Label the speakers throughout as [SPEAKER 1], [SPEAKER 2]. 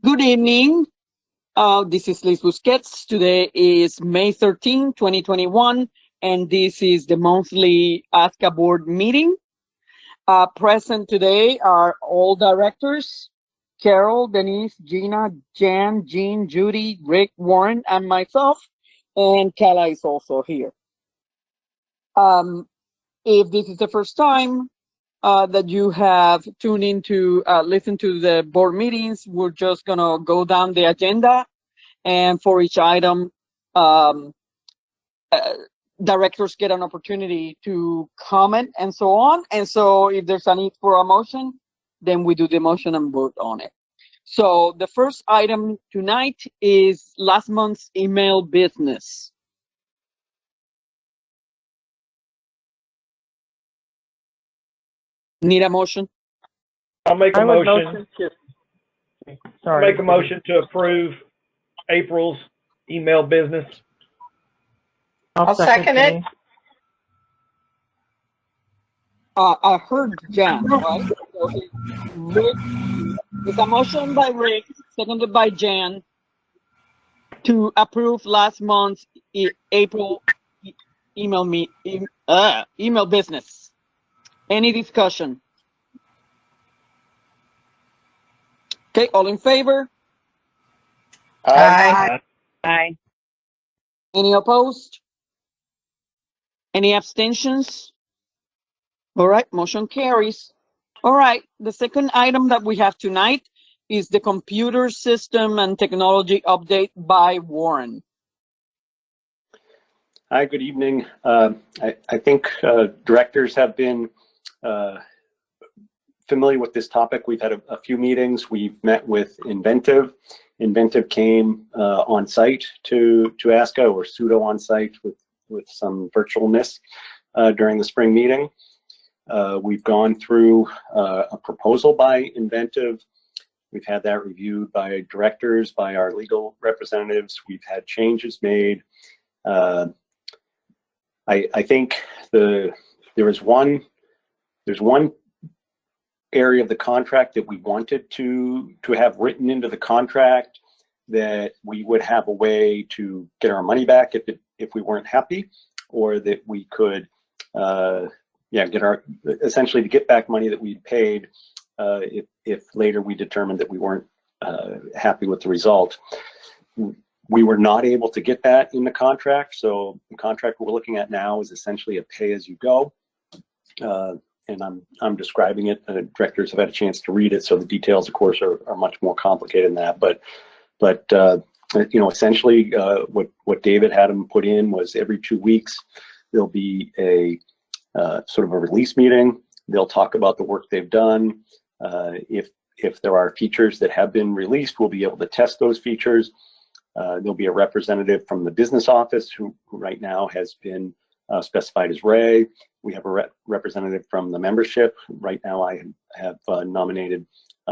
[SPEAKER 1] Good evening. This is Liz Busquets. Today is May 13, 2021, and this is the monthly ASCA board meeting. Present today are all directors: Carol, Denise, Gina, Jan, Jean, Judy, Rick, Warren, and myself, and Kala is also here. If this is the first time that you have tuned in to listen to the board meetings, we're just gonna go down the agenda, and for each item, directors get an opportunity to comment and so on. And so if there's a need for a motion, then we do the motion and vote on it. So the first item tonight is last month's email business. Need a motion?
[SPEAKER 2] I'll make a motion.
[SPEAKER 3] I'll
[SPEAKER 2] make a motion to approve April's email business.
[SPEAKER 3] I'll second it.
[SPEAKER 1] I heard Jan, right? So Rick, it's a motion by Rick, seconded by Jan, to approve last month's April email business. Any discussion? Okay, all in favor?
[SPEAKER 3] Aye.
[SPEAKER 4] Aye.
[SPEAKER 1] Any opposed? Any abstentions? All right, motion carries. All right, the second item that we have tonight is the computer system and technology update by Warren.
[SPEAKER 5] Hi, good evening. I think directors have been familiar with this topic. We've had a few meetings. We've met with Inventive. Inventive came on site to ASCA, or pseudo on site with some virtualness during the spring meeting. We've gone through a proposal by Inventive. We've had that reviewed by directors, by our legal representatives. We've had changes made. I think there's one area of the contract that we wanted to have written into the contract, that we would have a way to get our money back if we weren't happy, or that we could essentially to get back money that we paid if later we determined that we weren't happy with the result. We were not able to get that in the contract, so the contract we're looking at now is essentially a pay-as-you-go, and I'm describing it. Directors have had a chance to read it, so the details, of course, are much more complicated than that. But essentially, what David had them put in was every 2 weeks there'll be a sort of a release meeting. They'll talk about the work they've done. If there are features that have been released, we'll be able to test those features. There'll be a representative from the business office who right now has been specified as Ray. We have a representative from the membership. Right now I have nominated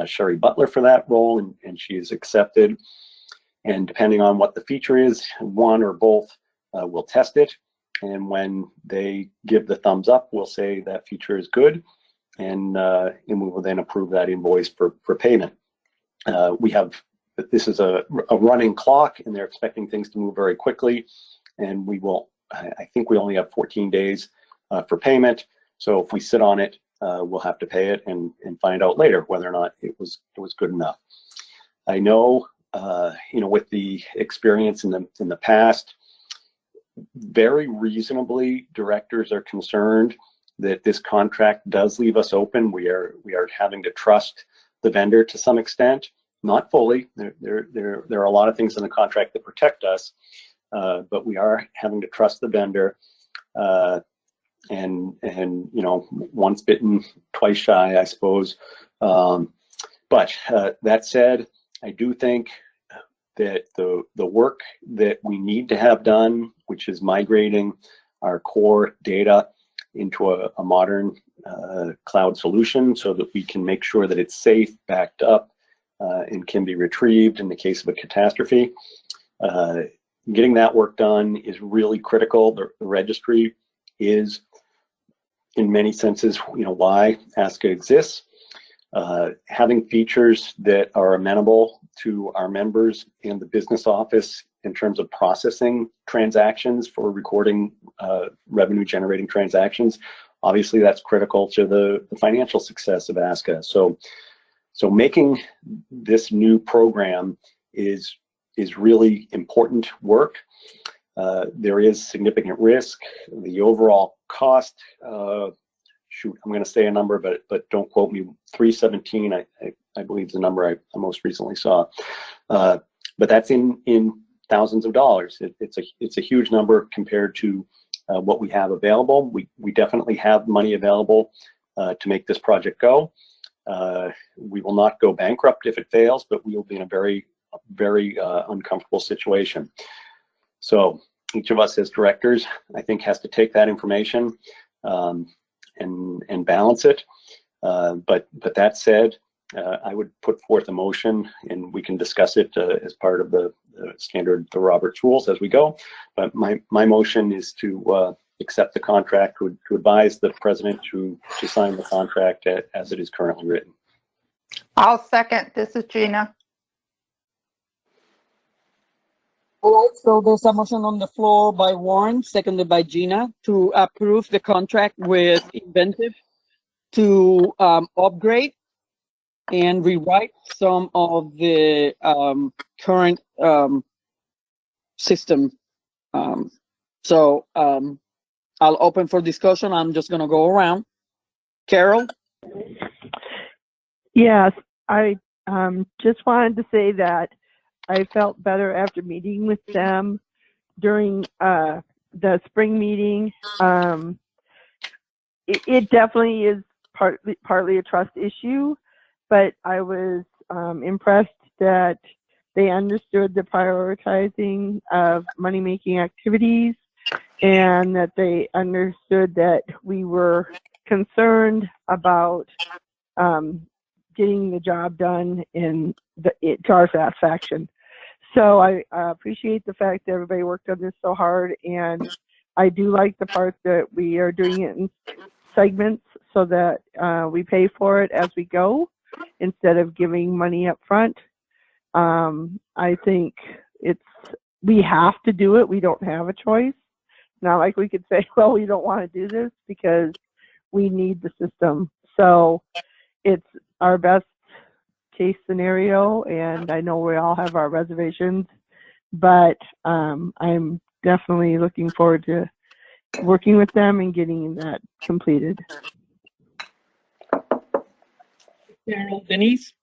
[SPEAKER 5] Sherry Butler for that role, and she is accepted. And depending on what the feature is, one or both will test it. And when they give the thumbs up, we'll say that feature is good, and we will then approve that invoice for payment. This is a running clock, and they're expecting things to move very quickly. And I think we only have 14 days for payment. So if we sit on it, we'll have to pay it and find out later whether or not it was good enough. I know, with the experience in the past, very reasonably, directors are concerned that this contract does leave us open. We are having to trust the vendor to some extent. Not fully. There are a lot of things in the contract that protect us, but we are having to trust the vendor. And once bitten, twice shy, I suppose. But that said, I do think that the work that we need to have done, which is migrating our core data into a modern cloud solution, so that we can make sure that it's safe, backed up, and can be retrieved in the case of a catastrophe. Getting that work done is really critical. The registry is, in many senses, why ASCA exists. Having features that are amenable to our members and the business office in terms of processing transactions for recording revenue generating transactions. Obviously, that's critical to the financial success of ASCA. So making this new program is really important work. There is significant risk. The overall cost, shoot, I'm going to say a number, but don't quote me. 317, I believe, is the number I most recently saw. But that's in thousands of dollars. It's a huge number compared to what we have available. We definitely have money available to make this project go. We will not go bankrupt if it fails, but we will be in a very, very uncomfortable situation. So each of us as directors, I think, has to take that information and balance it. But that said, I would put forth a motion, and we can discuss it as part of the standard, the Robert's rules as we go. But my motion is to accept the contract, to advise the president to sign the contract as it is currently written.
[SPEAKER 4] I'll second. This is Gina.
[SPEAKER 1] All right, so there's a motion on the floor by Warren, seconded by Gina, to approve the contract with Inventive to upgrade and rewrite some of the current system. So I'll open for discussion. I'm just going to go around. Carol?
[SPEAKER 3] Yes, I just wanted to say that I felt better after meeting with them during the spring meeting. It definitely is partly a trust issue, but I was impressed that they understood the prioritizing of money-making activities, and that they understood that we were concerned about getting the job done to our satisfaction. So I appreciate the fact that everybody worked on this so hard, and I do like the part that we are doing it in segments so that we pay for it as we go instead of giving money up front. I think we have to do it. We don't have a choice. Not like we could say, well, we don't want to do this, because we need the system. So it's our best case scenario, and I know we all have our reservations, but I'm definitely looking forward to working with them and getting that completed.
[SPEAKER 1] Carol, Denise?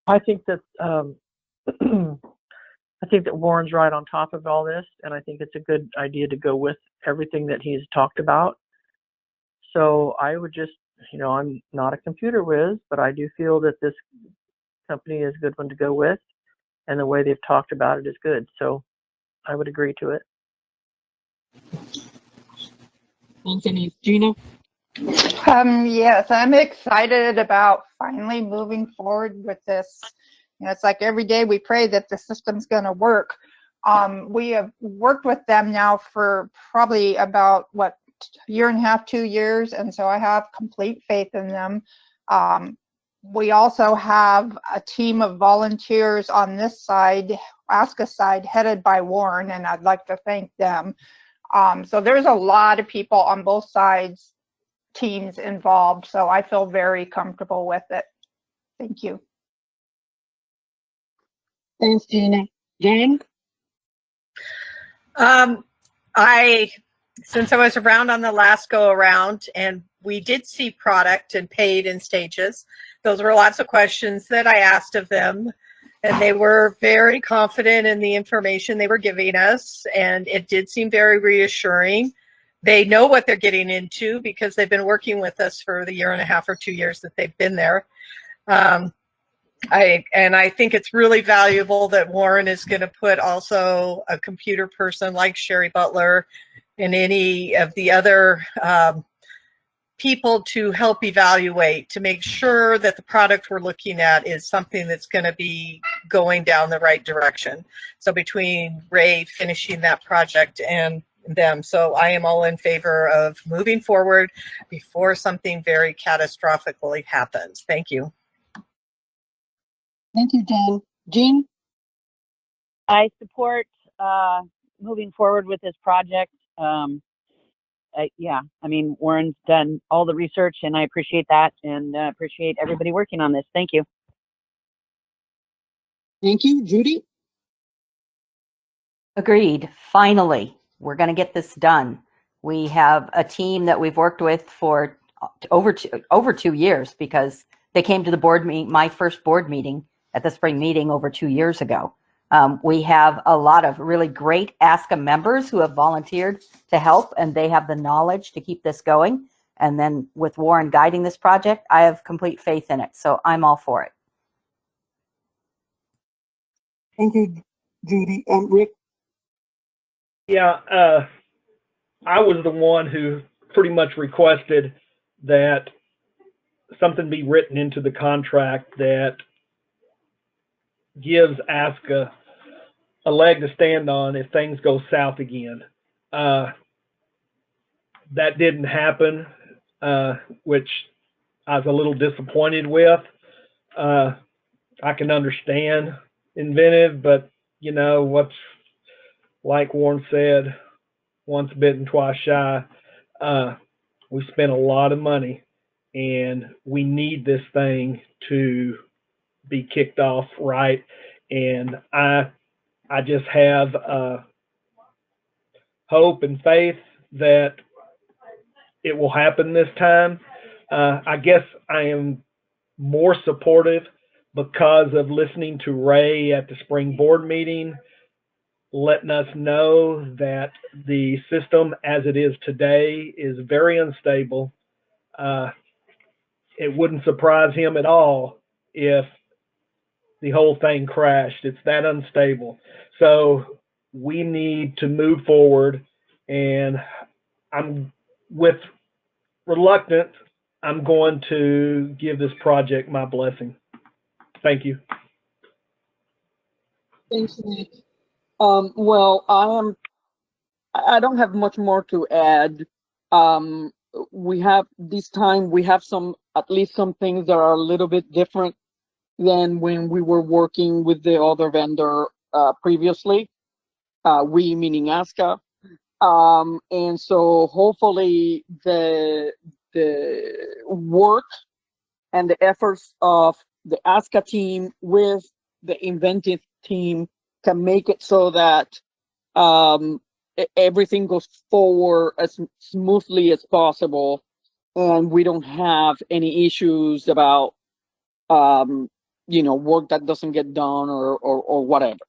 [SPEAKER 6] I think that I think that Warren's right on top of all this, and I think it's a good idea to go with everything that he's talked about. So I would just, I'm not a computer whiz, but I do feel that this company is a good one to go with, and the way they've talked about it is good. So I would agree to it.
[SPEAKER 1] Thanks, Denise. Gina?
[SPEAKER 4] Yes, I'm excited about finally moving forward with this. It's like every day we pray that the system's going to work. We have worked with them now for probably about, a year and a half, 2 years, and so I have complete faith in them. We also have a team of volunteers on this side, ASCA side, headed by Warren, and I'd like to thank them. So there's a lot of people on both sides, teams involved, so I feel very comfortable with it. Thank you.
[SPEAKER 1] Thanks, Gina. Jan?
[SPEAKER 7] Since I was around on the last go around, and we did see product and paid in stages, those were lots of questions that I asked of them, and they were very confident in the information they were giving us, and it did seem very reassuring. They know what they're getting into because they've been working with us for the year and a half or 2 years that they've been there. I think it's really valuable that Warren is going to put also a computer person like Sherry Butler and any of the other people to help evaluate, to make sure that the product we're looking at is something that's going to be going down the right direction. So between Ray finishing that project and them, so I am all in favor of moving forward before something very catastrophically happens. Thank you.
[SPEAKER 1] Thank you, Jen. Jean?
[SPEAKER 8] I support moving forward with this project. Yeah, I mean, Warren's done all the research, and I appreciate that, and appreciate everybody working on this. Thank you.
[SPEAKER 1] Thank you, Judy?
[SPEAKER 9] Agreed. Finally, we're going to get this done. We have a team that we've worked with for over 2 years, because they came to the board meeting, my first board meeting at the spring meeting over 2 years ago. We have a lot of really great ASCA members who have volunteered to help, and they have the knowledge to keep this going. And then with Warren guiding this project, I have complete faith in it. So I'm all for it.
[SPEAKER 1] Thank you, Judy. Rick?
[SPEAKER 2] Yeah, I was the one who pretty much requested that something be written into the contract that gives ASCA a leg to stand on if things go south again. That didn't happen, which I was a little disappointed with. I can understand inventive, but you know what's, like Warren said, once bitten, twice shy. We spent a lot of money, and we need this thing to be kicked off right. And I just have hope and faith that it will happen this time. I guess I am more supportive because of listening to Ray at the spring board meeting, letting us know that the system as it is today is very unstable. It wouldn't surprise him at all if the whole thing crashed. It's that unstable. So we need to move forward, and I'm with reluctant, I'm going to give this project my blessing. Thank you.
[SPEAKER 1] Thanks, Nick. Well, I don't have much more to add. We have this time, we have at least some things that are a little bit different than when we were working with the other vendor previously. We meaning ASCA. And so hopefully the work and the efforts of the ASCA team with the inventive team can make it so that everything goes forward as smoothly as possible, and we don't have any issues about work that doesn't get done or whatever.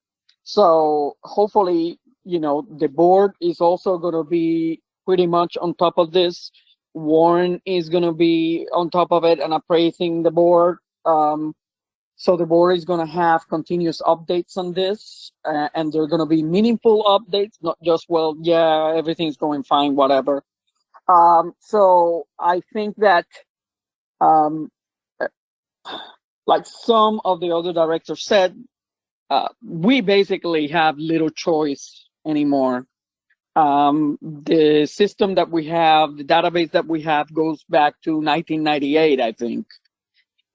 [SPEAKER 1] So hopefully, the board is also going to be pretty much on top of this. Warren is going to be on top of it and appraising the board. So the board is going to have continuous updates on this, and they're going to be meaningful updates, not just, well, yeah, everything's going fine, whatever. So I think that, like some of the other directors said, we basically have little choice anymore. The system that we have, the database that we have goes back to 1998, I think.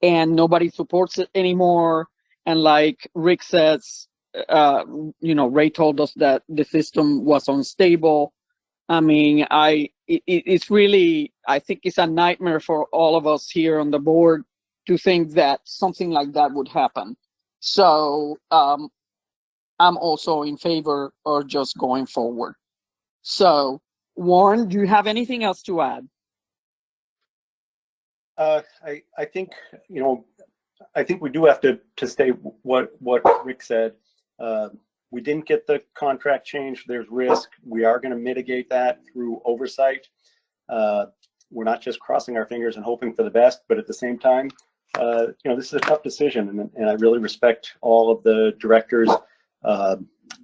[SPEAKER 1] And nobody supports it anymore. And like Rick says, Ray told us that the system was unstable. I mean, it's really, I think it's a nightmare for all of us here on the board to think that something like that would happen. So I'm also in favor of just going forward. So Warren, do you have anything else to add?
[SPEAKER 5] I think, I think we do have to state what Rick said. We didn't get the contract changed. There's risk. We are going to mitigate that through oversight. We're not just crossing our fingers and hoping for the best, but at the same time, this is a tough decision, and I really respect all of the directors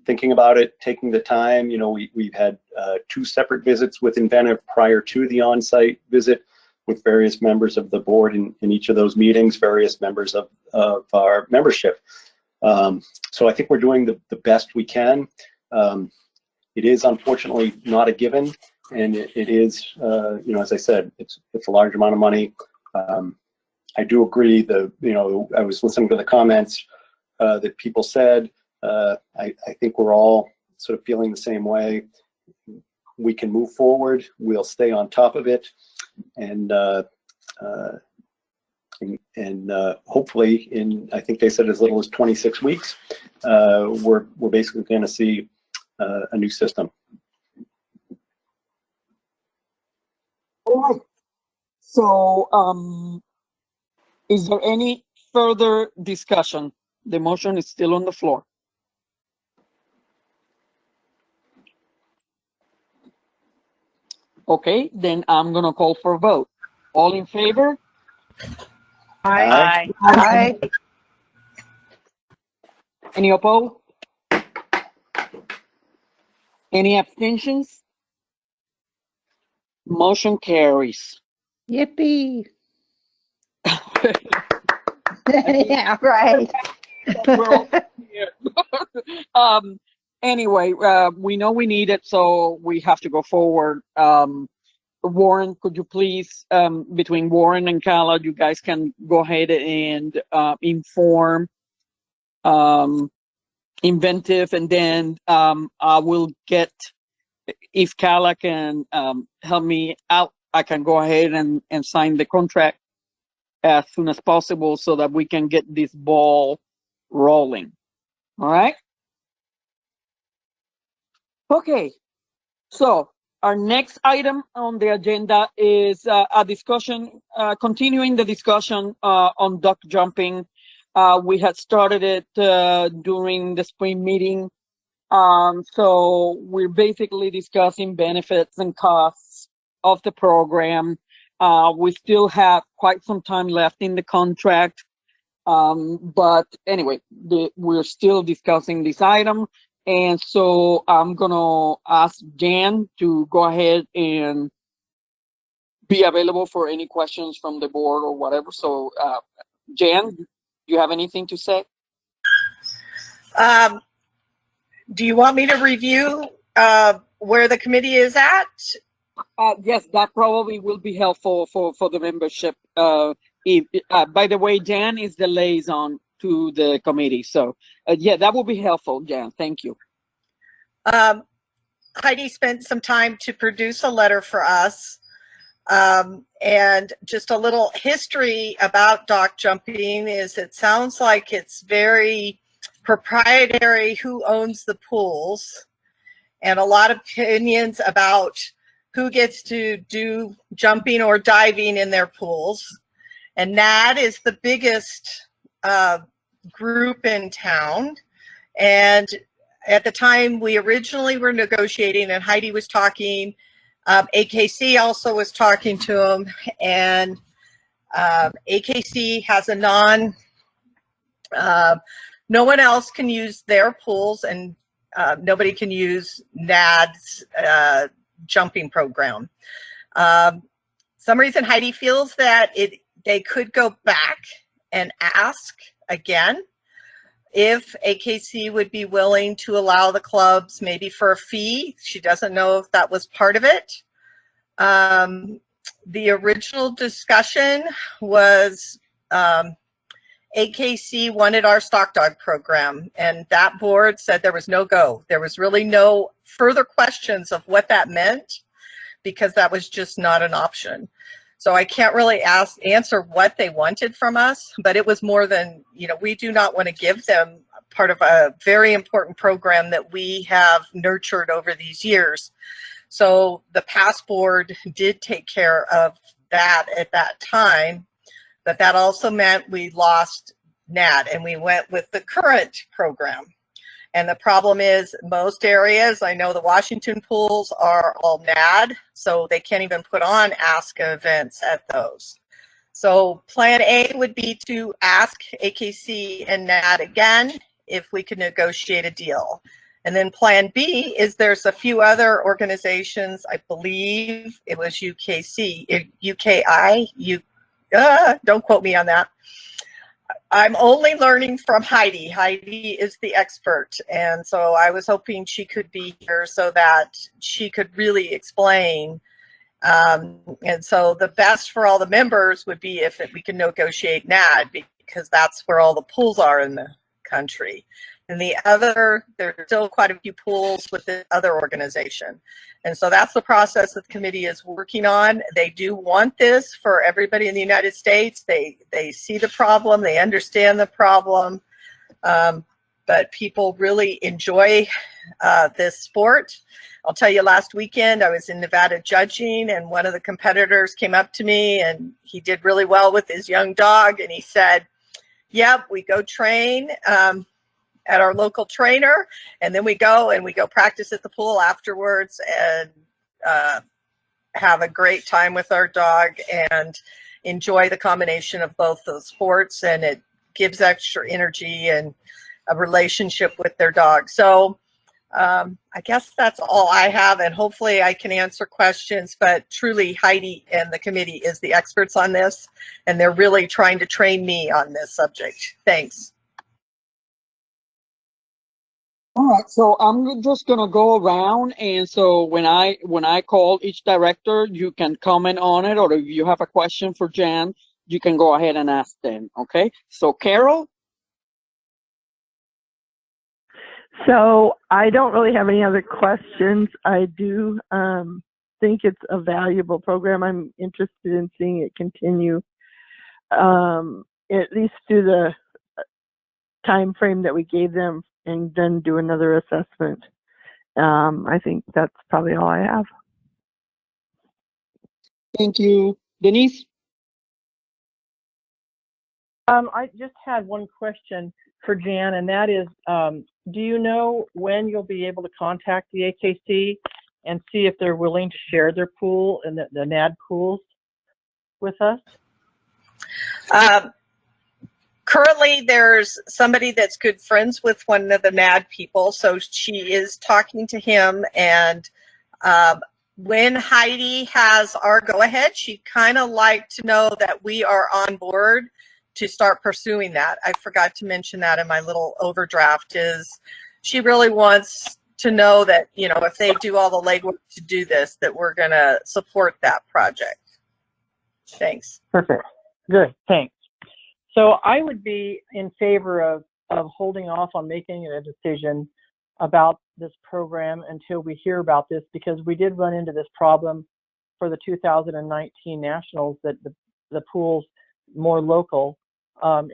[SPEAKER 5] thinking about it, taking the time. We've had 2 separate visits with Inventive prior to the on-site visit, with various members of the board in each of those meetings, various members of our membership. So I think we're doing the best we can. It is unfortunately not a given, and it is, as I said, it's a large amount of money. I do agree. I was listening to the comments that people said. I think we're all sort of feeling the same way. We can move forward. We'll stay on top of it, and hopefully, in I think they said as little as 26 weeks, we're basically going to see a new system.
[SPEAKER 1] All right. So, is there any further discussion? The motion is still on the floor. Okay, then I'm gonna call for a vote. All in favor?
[SPEAKER 5] Aye.
[SPEAKER 4] Aye.
[SPEAKER 1] Any opposed? Any abstentions? Motion carries.
[SPEAKER 4] Yippee. Yeah, right.
[SPEAKER 1] We're all here. Anyway, we know we need it, so we have to go forward. Warren, could you please, between Warren and Kala, you guys can go ahead and inform Inventive, and then I will get, if Kala can help me out, I can go ahead and sign the contract as soon as possible so that we can get this ball rolling. All right? Okay, so our next item on the agenda is a discussion, continuing the discussion on duck jumping. We had started it during the spring meeting. So we're basically discussing benefits and costs of the program. We still have quite some time left in the contract. But anyway, we're still discussing this item. And so I'm gonna ask Jan to go ahead and be available for any questions from the board or whatever. So Jan, do you have anything to say?
[SPEAKER 7] Do you want me to review where the committee is at?
[SPEAKER 1] Yes, that probably will be helpful for the membership. By the way, Jan is the liaison to the committee. So yeah, that will be helpful, Jan. Thank you.
[SPEAKER 7] Heidi spent some time to produce a letter for us. And just a little history about dock jumping is it sounds like it's very proprietary who owns the pools, and a lot of opinions about who gets to do jumping or diving in their pools. And NAD is the biggest group in town. And at the time we originally were negotiating and Heidi was talking, AKC also was talking to them, and AKC has a no one else can use their pools, and nobody can use NAD's jumping program. Some reason Heidi feels that they could go back and ask again if AKC would be willing to allow the clubs maybe for a fee. She doesn't know if that was part of it. The original discussion was AKC wanted our stock dog program, and that board said there was no go. There was really no further questions of what that meant because that was just not an option. So I can't really answer what they wanted from us, but it was more than, we do not want to give them part of a very important program that we have nurtured over these years. So the past board did take care of that at that time, but that also meant we lost NAD and we went with the current program. And the problem is most areas, I know the Washington pools are all NAD, so they can't even put on ASCA events at those. So plan A would be to ask AKC and NAD again if we could negotiate a deal. And then plan B is there's a few other organizations, I believe it was UKI, don't quote me on that. I'm only learning from Heidi. Heidi is the expert. And so I was hoping she could be here so that she could really explain. And so the best for all the members would be if we can negotiate NAD, because that's where all the pools are in the country. And there's still quite a few pools with the other organization. And so that's the process that the committee is working on. They do want this for everybody in the United States. They see the problem, they understand the problem, but people really enjoy this sport. I'll tell you, last weekend I was in Nevada judging, and one of the competitors came up to me, and he did really well with his young dog, and he said, yep, we go train at our local trainer, and then we go practice at the pool afterwards and have a great time with our dog and enjoy the combination of both those sports, and it gives extra energy and a relationship with their dog. So I guess that's all I have, and hopefully I can answer questions, but truly Heidi and the committee is the experts on this, and they're really trying to train me on this subject. Thanks.
[SPEAKER 1] All right, so I'm just gonna go around, and so when I call each director, you can comment on it, or if you have a question for Jan, you can go ahead and ask them. Okay, so Carol.
[SPEAKER 3] So I don't really have any other questions. I do think it's a valuable program. I'm interested in seeing it continue, at least through the time frame that we gave them, and then do another assessment. I think that's probably all I have.
[SPEAKER 1] Thank you, Denise.
[SPEAKER 6] I just had one question for Jan, and that is, do you know when you'll be able to contact the AKC and see if they're willing to share their pool and the NAD pools with us?
[SPEAKER 7] Currently, there's somebody that's good friends with one of the NAD people, so she is talking to him, and when Heidi has our go-ahead, she'd kind of like to know that we are on board to start pursuing that. I forgot to mention that in my little overdraft, is she really wants to know that, you know, if they do all the legwork to do this, that we're going to support that project. Thanks.
[SPEAKER 6] Perfect. Good. Thanks. So I would be in favor of holding off on making a decision about this program until we hear about this, because we did run into this problem for the 2019 Nationals, that the pools more local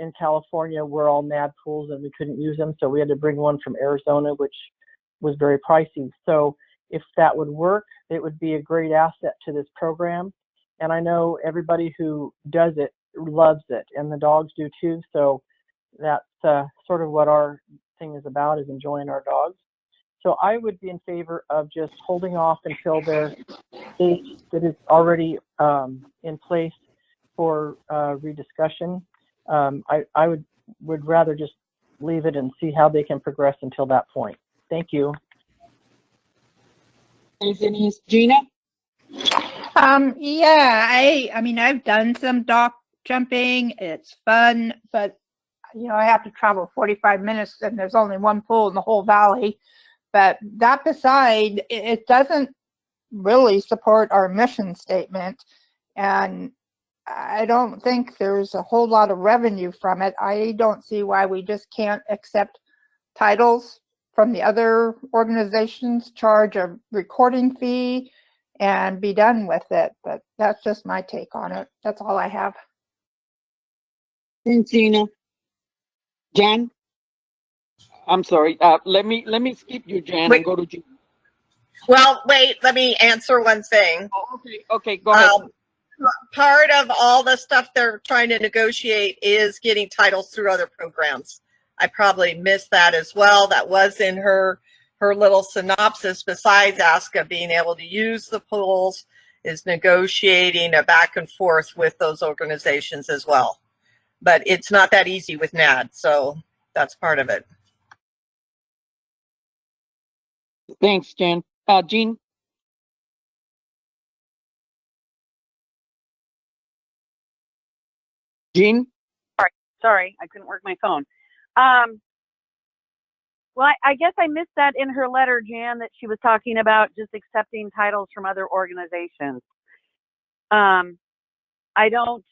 [SPEAKER 6] in California were all NAD pools and we couldn't use them, so we had to bring one from Arizona, which was very pricey. So if that would work, it would be a great asset to this program. And I know everybody who does it loves it, and the dogs do too. So that's sort of what our thing is about, is enjoying our dogs. So I would be in favor of just holding off until there's date that is already in place for rediscussion. I would rather just leave it and see how they can progress until that point. Thank you.
[SPEAKER 1] Thanks, Denise. Gina?
[SPEAKER 4] Yeah, I mean, I've done some dock jumping. It's fun, but you know, I have to travel 45 minutes and there's only one pool in the whole valley. But that beside, it doesn't really support our mission statement. And I don't think there's a whole lot of revenue from it. I don't see why we just can't accept titles from the other organizations, charge a recording fee, and be done with it. But that's just my take on it. That's all I have.
[SPEAKER 1] Thanks, Gina. Jan? I'm sorry. Let me skip you, Jan, and go to Gina.
[SPEAKER 7] Well, wait, let me answer one thing.
[SPEAKER 1] Oh, okay, go ahead.
[SPEAKER 7] Part of all the stuff they're trying to negotiate is getting titles through other programs. I probably missed that as well. That was in her little synopsis. Besides ASCA being able to use the pools, is negotiating a back and forth with those organizations as well. But it's not that easy with NAD, so that's part of it.
[SPEAKER 1] Thanks, Jan. Jean? Jean?
[SPEAKER 8] Sorry, I couldn't work my phone. Well, I guess I missed that in her letter, Jan, that she was talking about just accepting titles from other organizations. I don't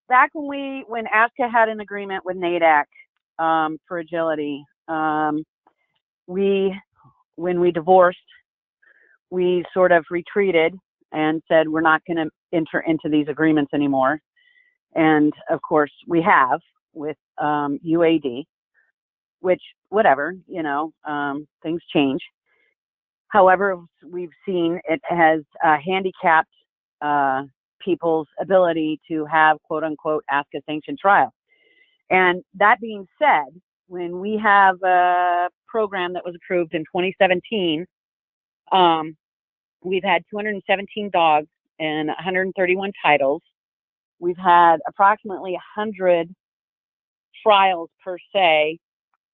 [SPEAKER 8] back when ASCA had an agreement with NADAC for agility, when we divorced, we sort of retreated and said we're not going to enter into these agreements anymore. And of course we have with UAD, which whatever, things change. However, we've seen it has handicapped people's ability to have quote unquote ASCA sanctioned trial. And that being said, when we have a program that was approved in 2017, we've had 217 dogs and 131 titles. We've had approximately 100 trials per se,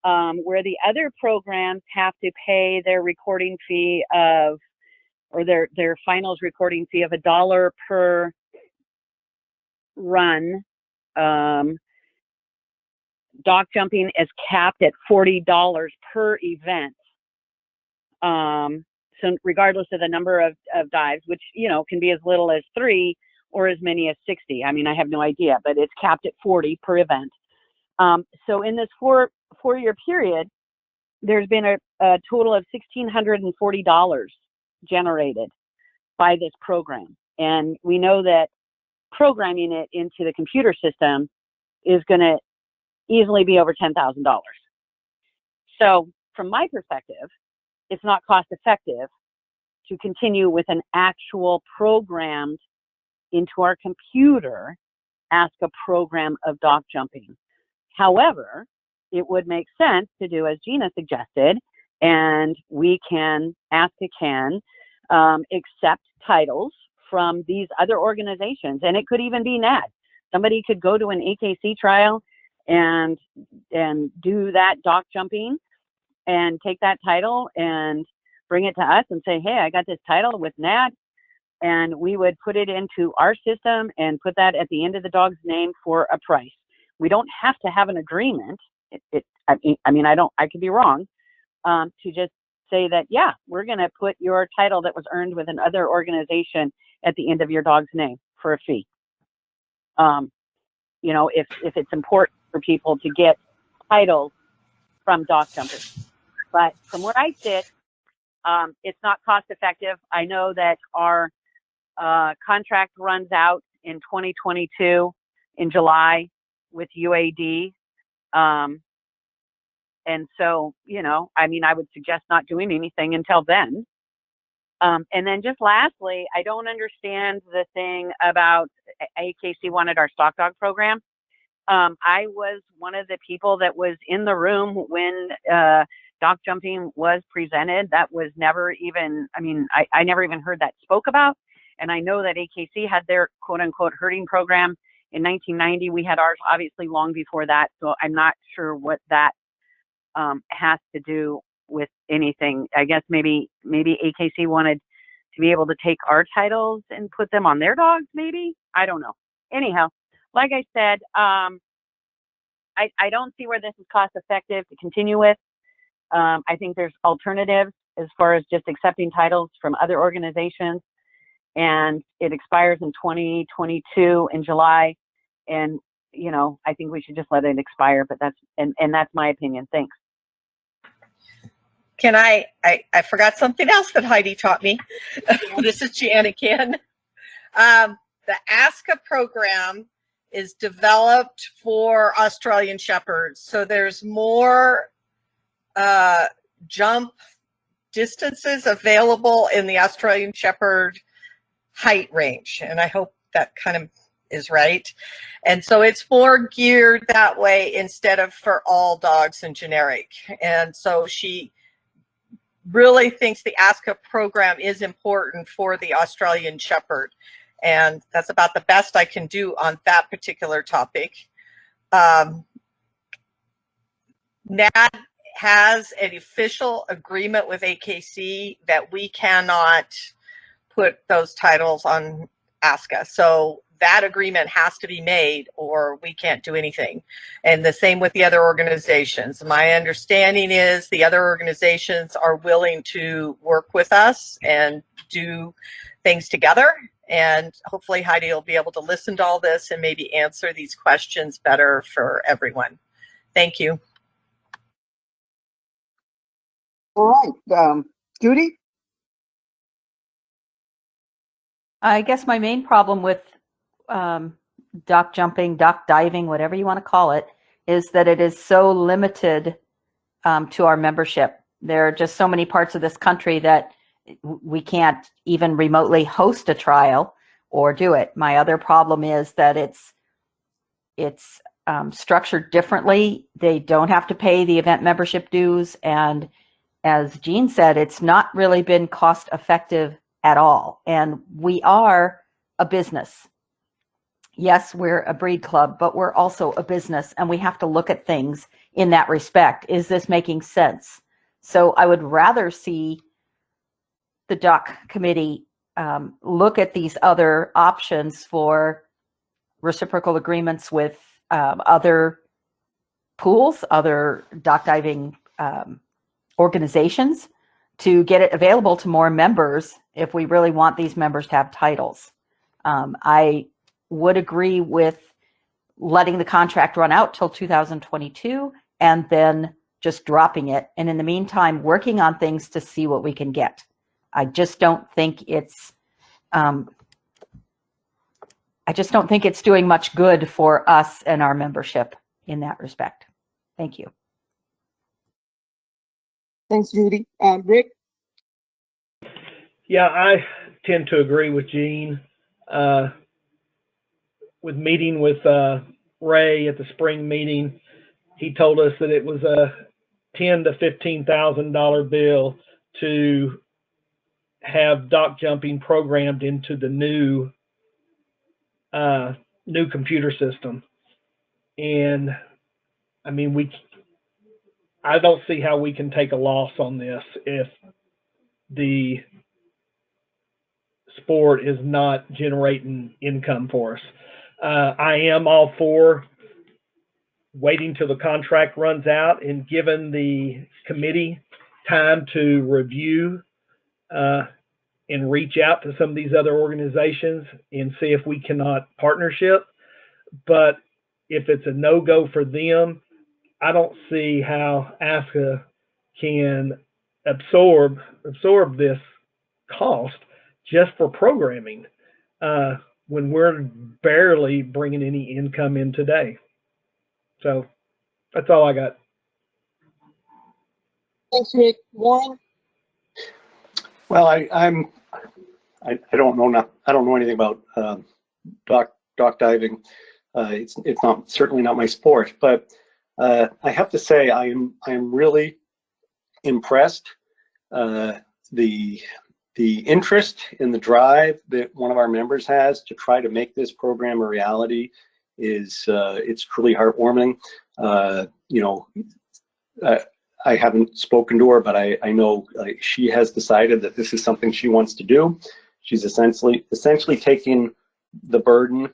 [SPEAKER 8] where the other programs have to pay their recording fee of, or their finals recording fee of $1 per run. Dock jumping is capped at $40 per event. So regardless of the number of dives, which, can be as little as 3 or as many as 60. I mean, I have no idea, but it's capped at 40 per event. So in this four-year period, there's been a total of $1,640 generated by this program. And we know that programming it into the computer system is going to easily be over $10,000. So from my perspective, it's not cost effective to continue with an actual programmed into our computer ASCA program of dock jumping. However, it would make sense to do as Gina suggested, and ASCA can accept titles from these other organizations, and it could even be NAD. Somebody could go to an AKC trial and do that dock jumping and take that title and bring it to us and say, hey, I got this title with NAD, and we would put it into our system and put that at the end of the dog's name for a price. We don't have to have an agreement. I could be wrong, to just say that, yeah, we're going to put your title that was earned with another organization at the end of your dog's name for a fee. If it's important for people to get titles from dock jumpers. But from where I sit, it's not cost effective. I know that our contract runs out in 2022 in July with UAD. And so, I would suggest not doing anything until then. And then just lastly, I don't understand the thing about AKC wanted our stock dog program. I was one of the people that was in the room when dock jumping was presented. That was never even, I never even heard that spoke about. And I know that AKC had their quote unquote herding program in 1990. We had ours obviously long before that. So I'm not sure what that has to do with anything. I guess maybe AKC wanted to be able to take our titles and put them on their dogs, maybe. I don't know. Anyhow, like I said, I don't see where this is cost effective to continue with. I think there's alternatives as far as just accepting titles from other organizations, and it expires in 2022 in July. And, I think we should just let it expire, but that's my opinion. Thanks.
[SPEAKER 7] Can I forgot something else that Heidi taught me. This is Jan again. The ASCA program is developed for Australian Shepherds. So there's more jump distances available in the Australian Shepherd height range. And I hope that kind of is right. And so it's more geared that way instead of for all dogs and generic. And so she really thinks the ASCA program is important for the Australian Shepherd. And that's about the best I can do on that particular topic. NAD has an official agreement with AKC that we cannot put those titles on ASCA. So that agreement has to be made or we can't do anything. And the same with the other organizations. My understanding is the other organizations are willing to work with us and do things together. And hopefully Heidi will be able to listen to all this and maybe answer these questions better for everyone. Thank you.
[SPEAKER 1] All right, Judy?
[SPEAKER 9] I guess my main problem with dock jumping, dock diving, whatever you want to call it, is that it is so limited to our membership. There are just so many parts of this country that we can't even remotely host a trial or do it. My other problem is that it's structured differently. They don't have to pay the event membership dues, and as Jean said, it's not really been cost effective at all. And we are a business. Yes, we're a breed club, but we're also a business, and we have to look at things in that respect. Is this making sense? So I would rather see the dock committee look at these other options for reciprocal agreements with other pools, other dock diving organizations, to get it available to more members if we really want these members to have titles. I would agree with letting the contract run out till 2022 and then just dropping it. And in the meantime, working on things to see what we can get. I just don't think it's doing much good for us and our membership in that respect. Thank you.
[SPEAKER 1] Thanks, Judy. Rick?
[SPEAKER 2] Yeah, I tend to agree with Jean. With meeting with Ray at the spring meeting, he told us that it was a $10,000 to $15,000 bill to have dock jumping programmed into the new computer system. And I mean, I don't see how we can take a loss on this if the sport is not generating income for us. I am all for waiting till the contract runs out and giving the committee time to review and reach out to some of these other organizations and see if we cannot partnership. But if it's a no-go for them, I don't see how ASCA can absorb this cost just for programming when we're barely bringing any income in today. So that's all I got.
[SPEAKER 1] Thanks, Rick. Warren?
[SPEAKER 5] Well, I don't know anything about dock diving. It's certainly not my sport, but I have to say I am really impressed. The interest and the drive that one of our members has to try to make this program a reality is it's truly heartwarming. I haven't spoken to her, but I know she has decided that this is something she wants to do. She's essentially taking the burden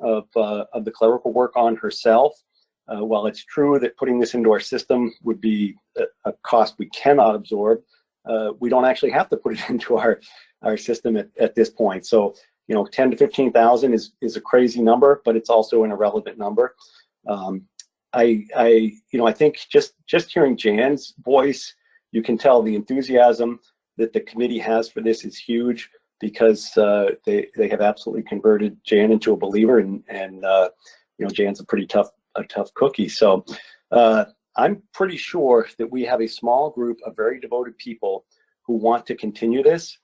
[SPEAKER 5] of the clerical work on herself. While it's true that putting this into our system would be a cost we cannot absorb, we don't actually have to put it into our system at this point. So, 10 to 15,000 is a crazy number, but it's also an irrelevant number. I think just hearing Jan's voice, you can tell the enthusiasm that the committee has for this is huge, because they have absolutely converted Jan into a believer, and Jan's a pretty tough cookie. So I'm pretty sure that we have a small group of very devoted people who want to continue this.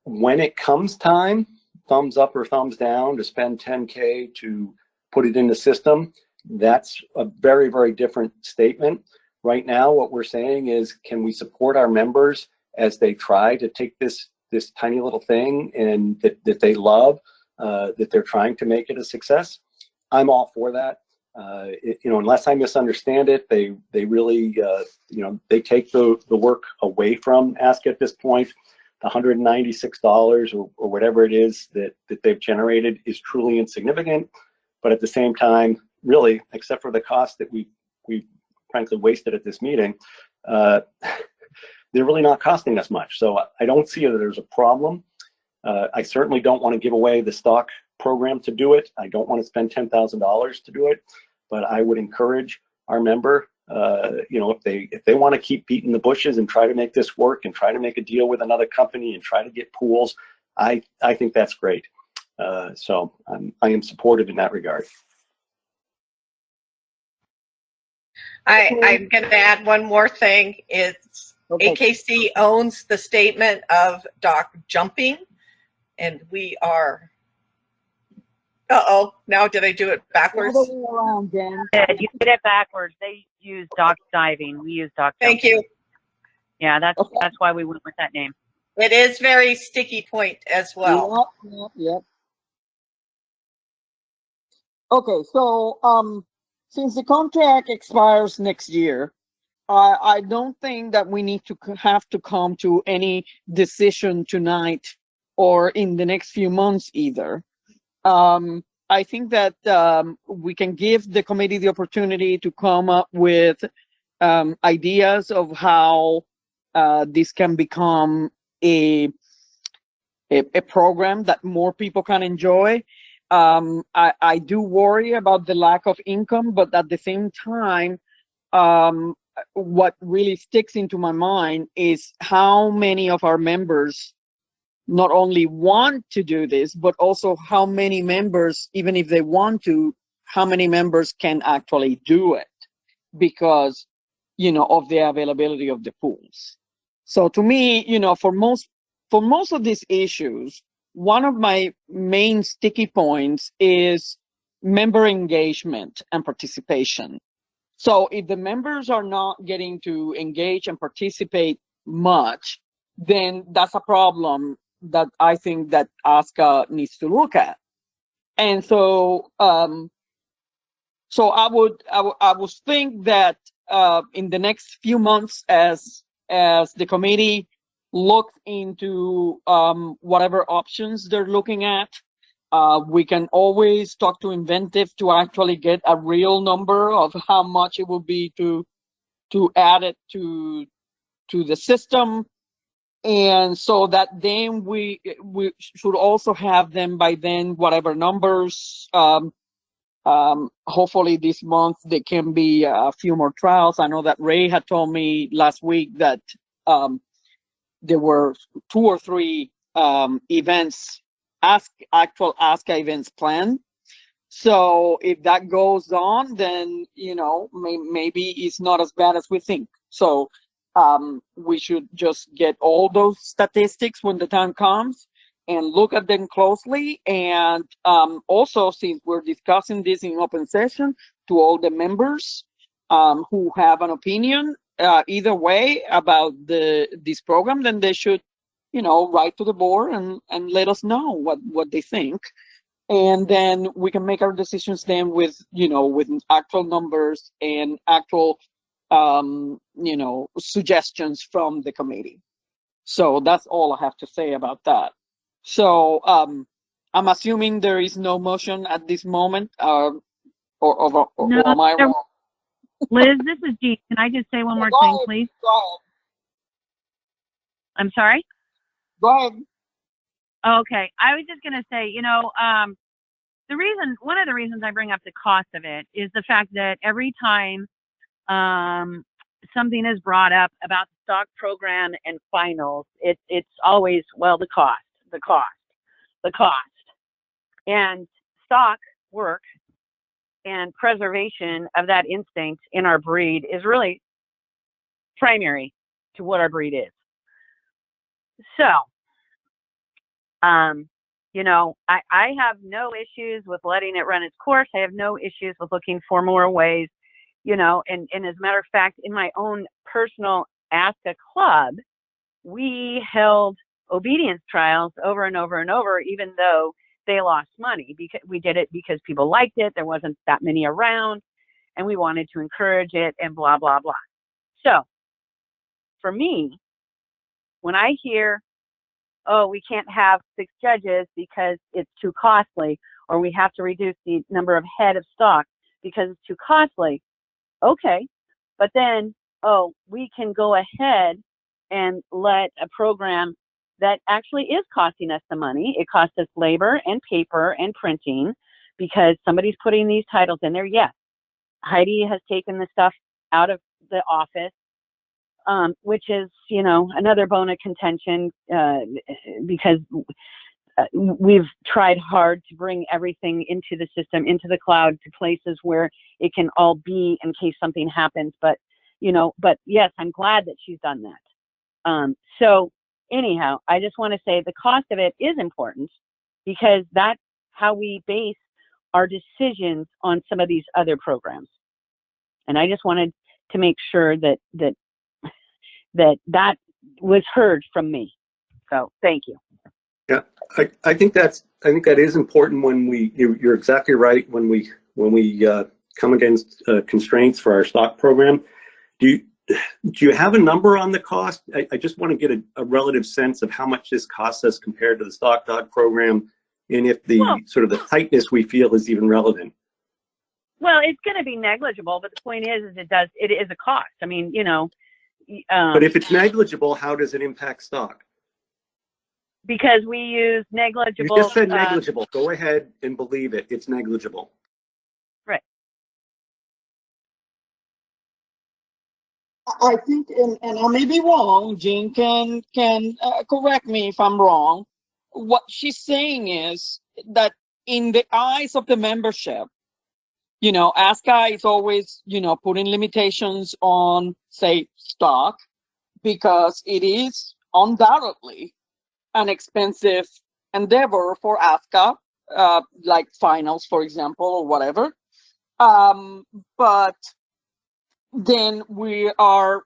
[SPEAKER 5] When it comes time, thumbs up or thumbs down to spend $10K to put it in the system, that's a very, very different statement. Right now, what we're saying is, can we support our members as they try to take this tiny little thing and that they love, that they're trying to make it a success? I'm all for that. Unless I misunderstand it, they really, they take the work away from ASCA at this point. The $196 or whatever it is that they've generated is truly insignificant. But at the same time, really, except for the cost that we frankly wasted at this meeting, they're really not costing us much. So I don't see that there's a problem. I certainly don't want to give away the stock program to do it. I don't want to spend $10,000 to do it, but I would encourage our member, if they want to keep beating the bushes and try to make this work and try to make a deal with another company and try to get pools, I think that's great. So I am supportive in that regard.
[SPEAKER 7] I'm going to add one more thing. It's
[SPEAKER 1] Okay.
[SPEAKER 7] AKC owns the statement of dock jumping, and we are. Now did I do it backwards?
[SPEAKER 1] All the way around, Jen.
[SPEAKER 8] You did it backwards. They use dock diving. We use dock
[SPEAKER 7] Thank
[SPEAKER 8] jumping.
[SPEAKER 7] you.
[SPEAKER 8] Yeah, that's
[SPEAKER 1] Okay.
[SPEAKER 8] why we went with that name.
[SPEAKER 7] It is very sticky point as well.
[SPEAKER 1] Yep. Okay, so since the contract expires next year, I don't think that we need to have to come to any decision tonight or in the next few months either. I think that we can give the committee the opportunity to come up with ideas of how this can become a program that more people can enjoy. I do worry about the lack of income, but at the same time, what really sticks into my mind is how many of our members not only want to do this, but also how many members, even if they want to, how many members can actually do it because, of the availability of the pools. So to me, for most of these issues, one of my main sticky points is member engagement and participation. So if the members are not getting to engage and participate much, then that's a problem that I think that ASCA needs to look at. And so, so I would think that in the next few months, as the committee looks into whatever options they're looking at, we can always talk to Inventive to actually get a real number of how much it would be to add it to the system. And so that then we should also have them by then, whatever numbers. Hopefully this month there can be a few more trials. I know that Ray had told me last week that there were 2 or 3 events, actual ASCA events planned. So if that goes on, then maybe it's not as bad as we think. So we should just get all those statistics when the time comes and look at them closely. And also, since we're discussing this in open session, to all the members who have an opinion either way about this program, then they should, write to the board and let us know what they think. And then we can make our decisions then with actual numbers and actual suggestions from the committee. So that's all I have to say about that. So I'm assuming there is no motion at this moment, or am I wrong?
[SPEAKER 8] Liz, this is Dee. Can I just say one more thing, please?
[SPEAKER 1] Go ahead.
[SPEAKER 8] I'm sorry?
[SPEAKER 1] Go ahead.
[SPEAKER 8] Okay. I was just going to say, one of the reasons I bring up the cost of it is the fact that every time something is brought up about the stock program and finals, it's always, well, the cost. And stock work and preservation of that instinct in our breed is really primary to what our breed is. So, I have no issues with letting it run its course. I have no issues with looking for more ways, and as a matter of fact, in my own personal ASCA club, we held obedience trials over and over and over, even though they lost money, because we did it because people liked it. There wasn't that many around and we wanted to encourage it and blah, blah, blah. So for me, when I hear, oh, we can't have 6 judges because it's too costly, or we have to reduce the number of head of stock because it's too costly. Okay. But then, we can go ahead and let a program that actually is costing us the money. It costs us labor and paper and printing because somebody's putting these titles in there. Yes, Heidi has taken the stuff out of the office, which is, another bone of contention because we've tried hard to bring everything into the system, into the cloud, to places where it can all be in case something happens. But yes, I'm glad that she's done that. So anyhow, I just want to say the cost of it is important because that's how we base our decisions on some of these other programs. And I just wanted to make sure that was heard from me. So thank you.
[SPEAKER 5] Yeah, I think that is important when you're exactly right. When we come against constraints for our stock program, do you have a number on the cost? I just want to get a relative sense of how much this costs us compared to the stock dog program, and if the sort of the tightness we feel is even relevant.
[SPEAKER 8] Well, it's going to be negligible, but the point is it is a cost. I mean,
[SPEAKER 5] but if it's negligible, how does it impact stock?
[SPEAKER 8] Because we use negligible.
[SPEAKER 5] You just said negligible. Go ahead and believe it. It's negligible.
[SPEAKER 8] Right.
[SPEAKER 1] I think, and I may be wrong, Jean can correct me if I'm wrong. What she's saying is that in the eyes of the membership, ASCA is always, putting limitations on, say, stock, because it is undoubtedly an expensive endeavor for ASCA, like finals, for example, or whatever. But then we are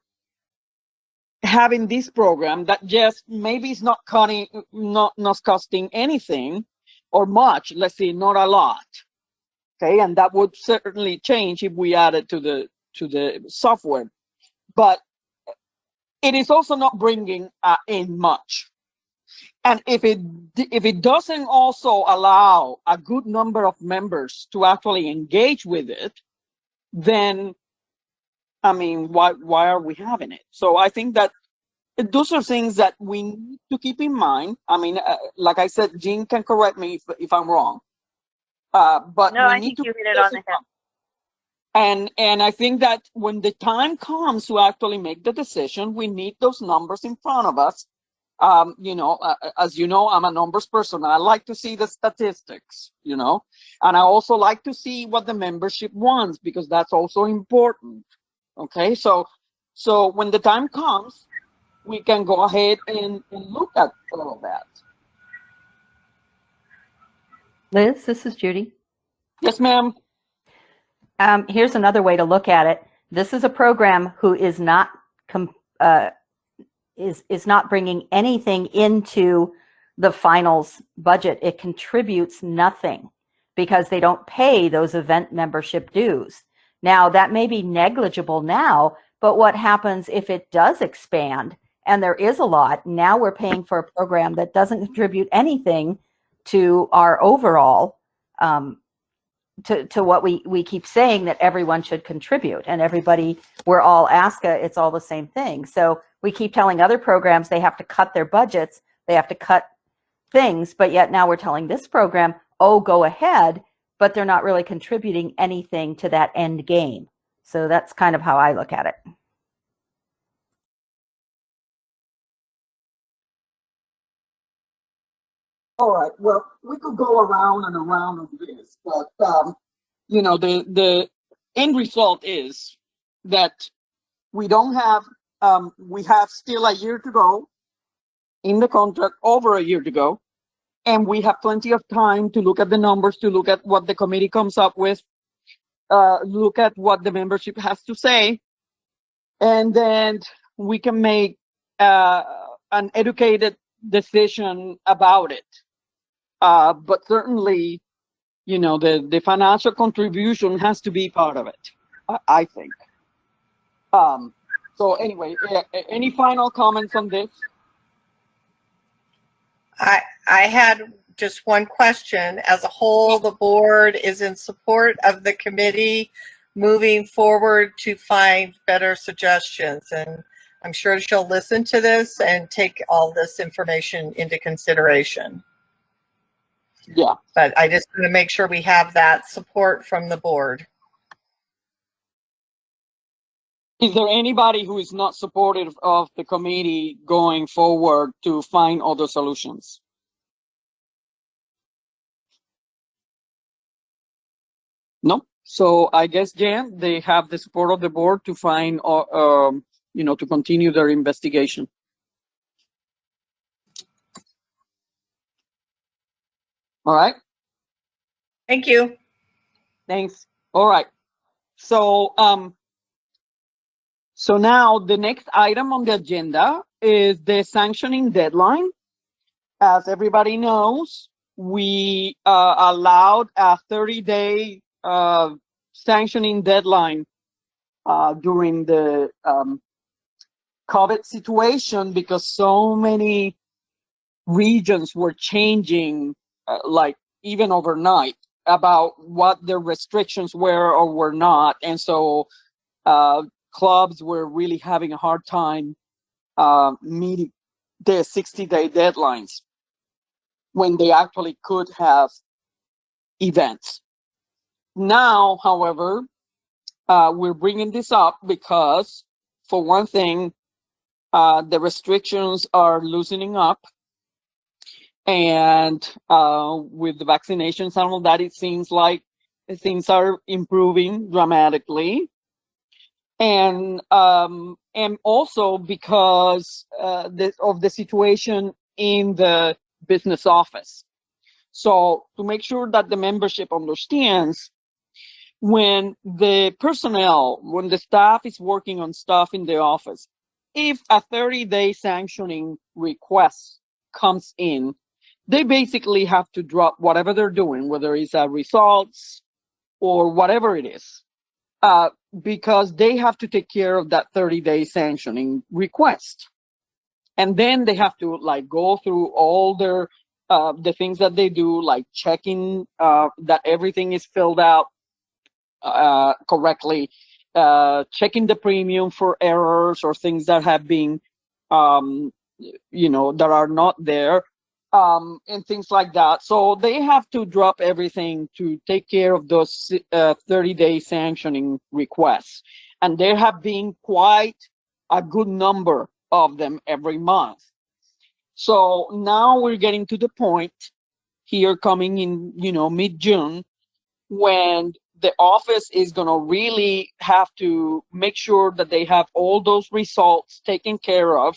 [SPEAKER 1] having this program that just maybe is not costing anything or much, let's say not a lot. Okay, and that would certainly change if we added to the software, but it is also not bringing in much. And if it doesn't also allow a good number of members to actually engage with it, then I mean, why are we having it? So I think that those are things that we need to keep in mind. I mean, like I said, Jean can correct me if I'm wrong. But
[SPEAKER 8] no,
[SPEAKER 1] we
[SPEAKER 8] I
[SPEAKER 1] need
[SPEAKER 8] think
[SPEAKER 1] to
[SPEAKER 8] you hit it on the head.
[SPEAKER 1] And I think that when the time comes to actually make the decision, we need those numbers in front of us. As you know, I'm a numbers person. I like to see the statistics, and I also like to see what the membership wants, because that's also important. Okay, so when the time comes, we can go ahead and look at all of that.
[SPEAKER 9] Liz, this is Judy.
[SPEAKER 1] Yes, ma'am.
[SPEAKER 9] Here's another way to look at it. This is a program who is not bringing anything into the finals budget. It contributes nothing because they don't pay those event membership dues. Now, that may be negligible now, but what happens if it does expand and there is a lot? Now we're paying for a program that doesn't contribute anything to our overall, to what we keep saying that everyone should contribute, and everybody, we're all ASCA, it's all the same thing. So we keep telling other programs they have to cut their budgets, they have to cut things, but yet now we're telling this program, oh, go ahead, but they're not really contributing anything to that end game. So that's kind of how I look at it.
[SPEAKER 1] All right. Well, we could go around and around on this, but the end result is that we don't have we have still a year to go in the contract, over a year to go, and we have plenty of time to look at the numbers, to look at what the committee comes up with, look at what the membership has to say, and then we can make an educated decision about it. But certainly, the financial contribution has to be part of it, I think. So anyway, any final comments on this?
[SPEAKER 7] I had just one question. As a whole, the board is in support of the committee moving forward to find better suggestions. And I'm sure she'll listen to this and take all this information into consideration.
[SPEAKER 1] Yeah.
[SPEAKER 7] But I just want to make sure we have that support from the board.
[SPEAKER 1] Is there anybody who is not supportive of the committee going forward to find other solutions? No. So I guess, Jan, they have the support of the board to find, to continue their investigation. All right.
[SPEAKER 7] Thank you.
[SPEAKER 1] Thanks. All right. So, so now the next item on the agenda is the sanctioning deadline. As everybody knows, we allowed a 30-day sanctioning deadline during the COVID situation because so many regions were changing, like even overnight, about what their restrictions were or were not. And so clubs were really having a hard time meeting the 60-day deadlines when they actually could have events. Now, however, we're bringing this up because, for one thing, the restrictions are loosening up, and with the vaccinations and all that, it seems like things are improving dramatically. And also because of the situation in the business office. So to make sure that the membership understands, when the staff is working on stuff in the office, if a 30-day sanctioning request comes in, they basically have to drop whatever they're doing, whether it's results or whatever it is, because they have to take care of that 30-day sanctioning request. And then they have to go through all their the things that they do, like checking that everything is filled out correctly, checking the premium for errors or things that have been that are not there, and things like that. So they have to drop everything to take care of those 30-day sanctioning requests. And there have been quite a good number of them every month. So now we're getting to the point here coming in, mid-June, when the office is going to really have to make sure that they have all those results taken care of,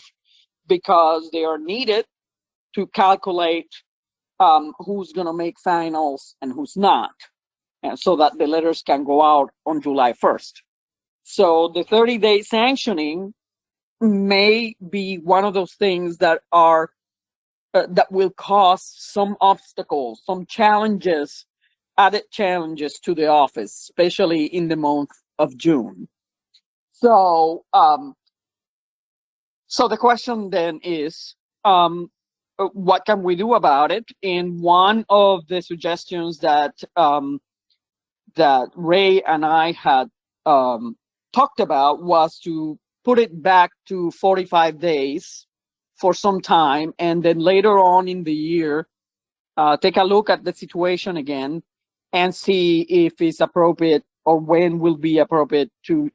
[SPEAKER 1] because they are needed to calculate who's going to make finals and who's not, and so that the letters can go out on July 1st. So the 30-day sanctioning may be one of those things that are that will cause some obstacles, some challenges, added challenges to the office, especially in the month of June. So, so the question then is, what can we do about it? And one of the suggestions that that Ray and I had talked about was to put it back to 45 days for some time, and then later on in the year, take a look at the situation again and see if it's appropriate or when will be appropriate to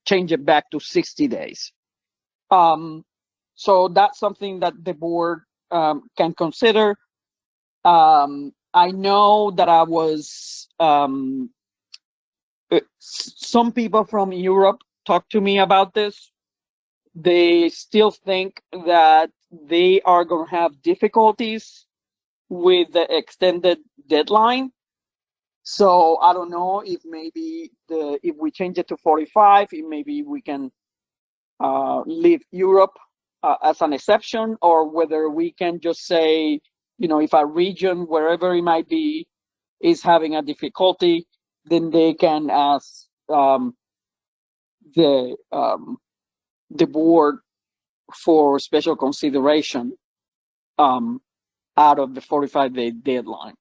[SPEAKER 1] change it back to 60 days. So that's something that the board can consider. I know that I was, some people from Europe talked to me about this. They still think that they are going to have difficulties with the extended deadline. So I don't know if maybe if we change it to 45, if maybe we can leave Europe as an exception, or whether we can just say, if a region, wherever it might be, is having a difficulty, then they can ask the board for special consideration out of the 45-day deadline.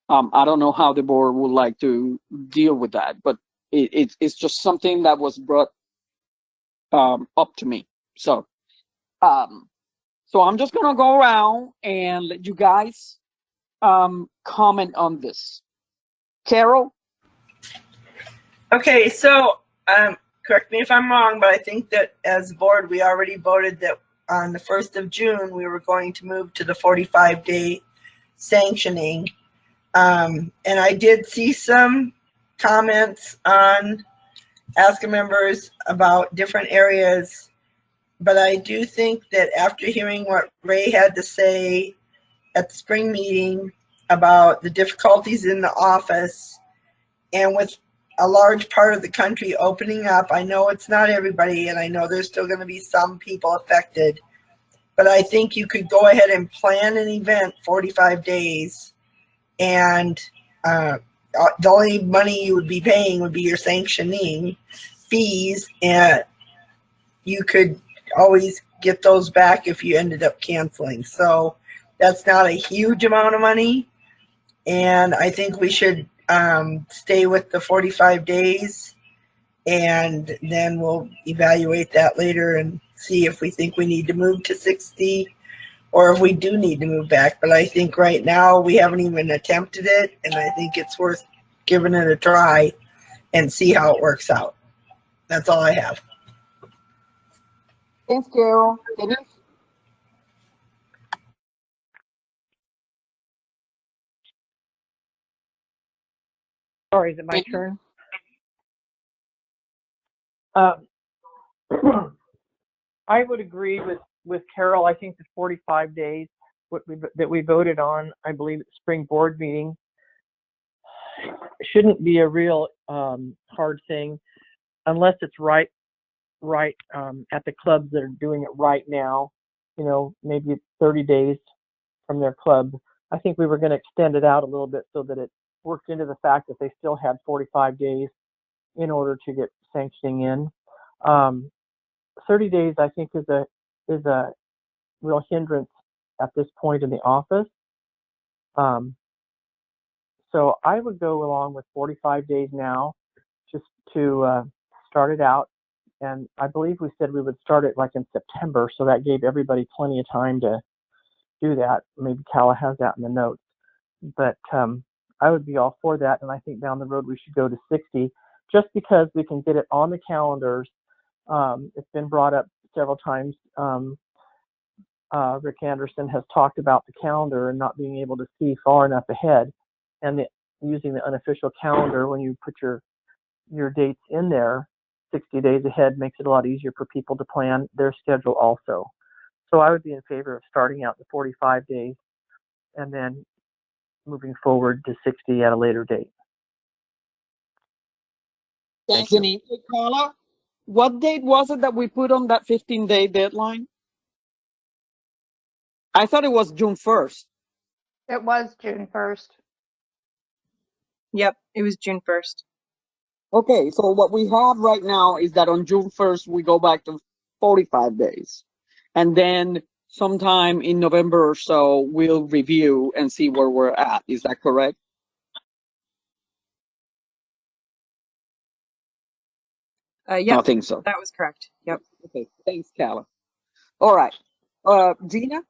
[SPEAKER 1] I don't know how the board would like to deal with that, but it's just something that was brought up to me. So, so I'm just gonna go around and let you guys comment on this. Carol?
[SPEAKER 10] Okay, so correct me if I'm wrong, but I think that as a board, we already voted that on the 1st of June, we were going to move to the 45-day sanctioning. And I did see some comments on ASCA members about different areas, but I do think that after hearing what Ray had to say at the spring meeting about the difficulties in the office, and with a large part of the country opening up, I know it's not everybody, and I know there's still going to be some people affected, but I think you could go ahead and plan an event 45 days, and the only money you would be paying would be your sanctioning fees, and you could always get those back if you ended up canceling. So that's not a huge amount of money, and I think we should stay with the 45 days, and then we'll evaluate that later and see if we think we need to move to 60 or if we do need to move back. But I think right now we haven't even attempted it, and I think it's worth giving it a try and see how it works out. That's all I have.
[SPEAKER 1] Thanks, Carol. Denise?
[SPEAKER 6] Sorry, is it my turn? I would agree with Carol. I think the 45 days that we voted on, I believe, at the spring board meeting, shouldn't be a real hard thing unless it's right at the clubs that are doing it right now. You know, maybe it's 30 days from their club. I think we were going to extend it out a little bit so that it worked into the fact that they still had 45 days in order to get sanctioning in. 30 days, I think, is a real hindrance at this point in the office. So I would go along with 45 days now, just to start it out. And I believe we said we would start it like in September, so that gave everybody plenty of time to do that. Maybe Calla has that in the notes. But I would be all for that, and I think down the road we should go to 60, just because we can get it on the calendars. It's been brought up several times. Rick Anderson has talked about the calendar and not being able to see far enough ahead, and using the unofficial calendar when you put your dates in there 60 days ahead makes it a lot easier for people to plan their schedule also. So I would be in favor of starting out the 45 days and then moving forward to 60 at a later date.
[SPEAKER 1] Thanks, Denise. Hey, Carla, what date was it that we put on that 15-day deadline? I thought it was June 1st.
[SPEAKER 4] It was June 1st.
[SPEAKER 11] Yep, it was June 1st.
[SPEAKER 1] Okay, so what we have right now is that on June 1st, we go back to 45 days. And then sometime in November or so, we'll review and see where we're at. Is that correct?
[SPEAKER 11] Yep,
[SPEAKER 1] I think so.
[SPEAKER 11] that was correct. Yep.
[SPEAKER 1] Okay, thanks, Calla. All right. Gina?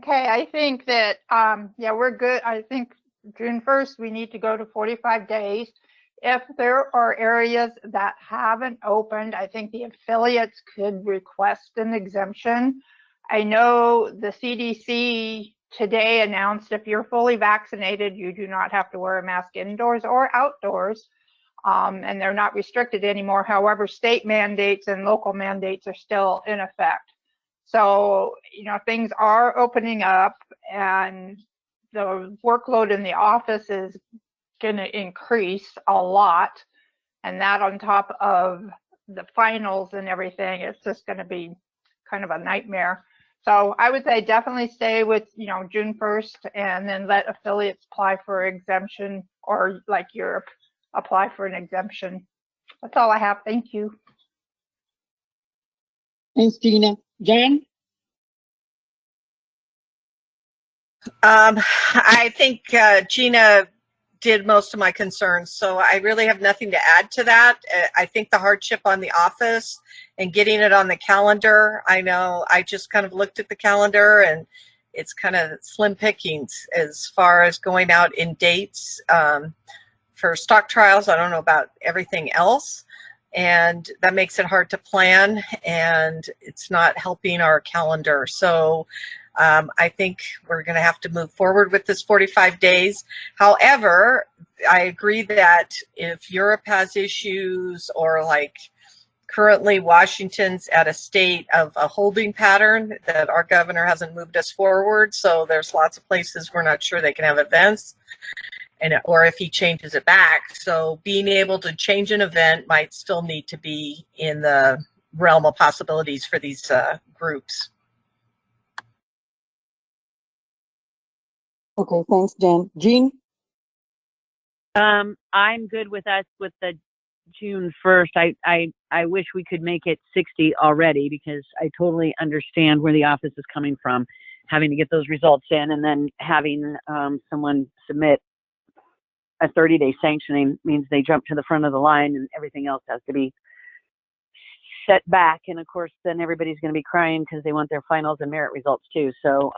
[SPEAKER 4] Okay, I think that, yeah, we're good. I think June 1st, we need to go to 45 days. If there are areas that haven't opened, I think the affiliates could request an exemption. I know the CDC today announced if you're fully vaccinated, you do not have to wear a mask indoors or outdoors, and they're not restricted anymore. However, state mandates and local mandates are still in effect. So, you know, things are opening up, and the workload in the office is going to increase a lot. And that on top of the finals and everything, it's just going to be kind of a nightmare. So I would say definitely stay with, you know, June 1st, and then let affiliates apply for exemption, or like Europe, apply for an exemption. That's all I have. Thank you.
[SPEAKER 1] Thanks, Gina. Jan?
[SPEAKER 7] I think Gina did most of my concerns. So I really have nothing to add to that. I think the hardship on the office and getting it on the calendar, I know I just kind of looked at the calendar and it's kind of slim pickings as far as going out in dates for stock trials. I don't know about everything else. And that makes it hard to plan, and it's not helping our calendar. So I think we're going to have to move forward with this 45 days. However, I agree that if Europe has issues, or like currently Washington's at a state of a holding pattern, that our governor hasn't moved us forward. So there's lots of places we're not sure they can have events, or if he changes it back. So being able to change an event might still need to be in the realm of possibilities for these groups.
[SPEAKER 1] Okay, thanks, Jen. Jean?
[SPEAKER 8] I'm good with us with the June 1st. I wish we could make it 60 already, because I totally understand where the office is coming from, having to get those results in and then having someone submit a 30-day sanctioning means they jump to the front of the line and everything else has to be set back. And of course, then everybody's going to be crying because they want their finals and merit results too. So,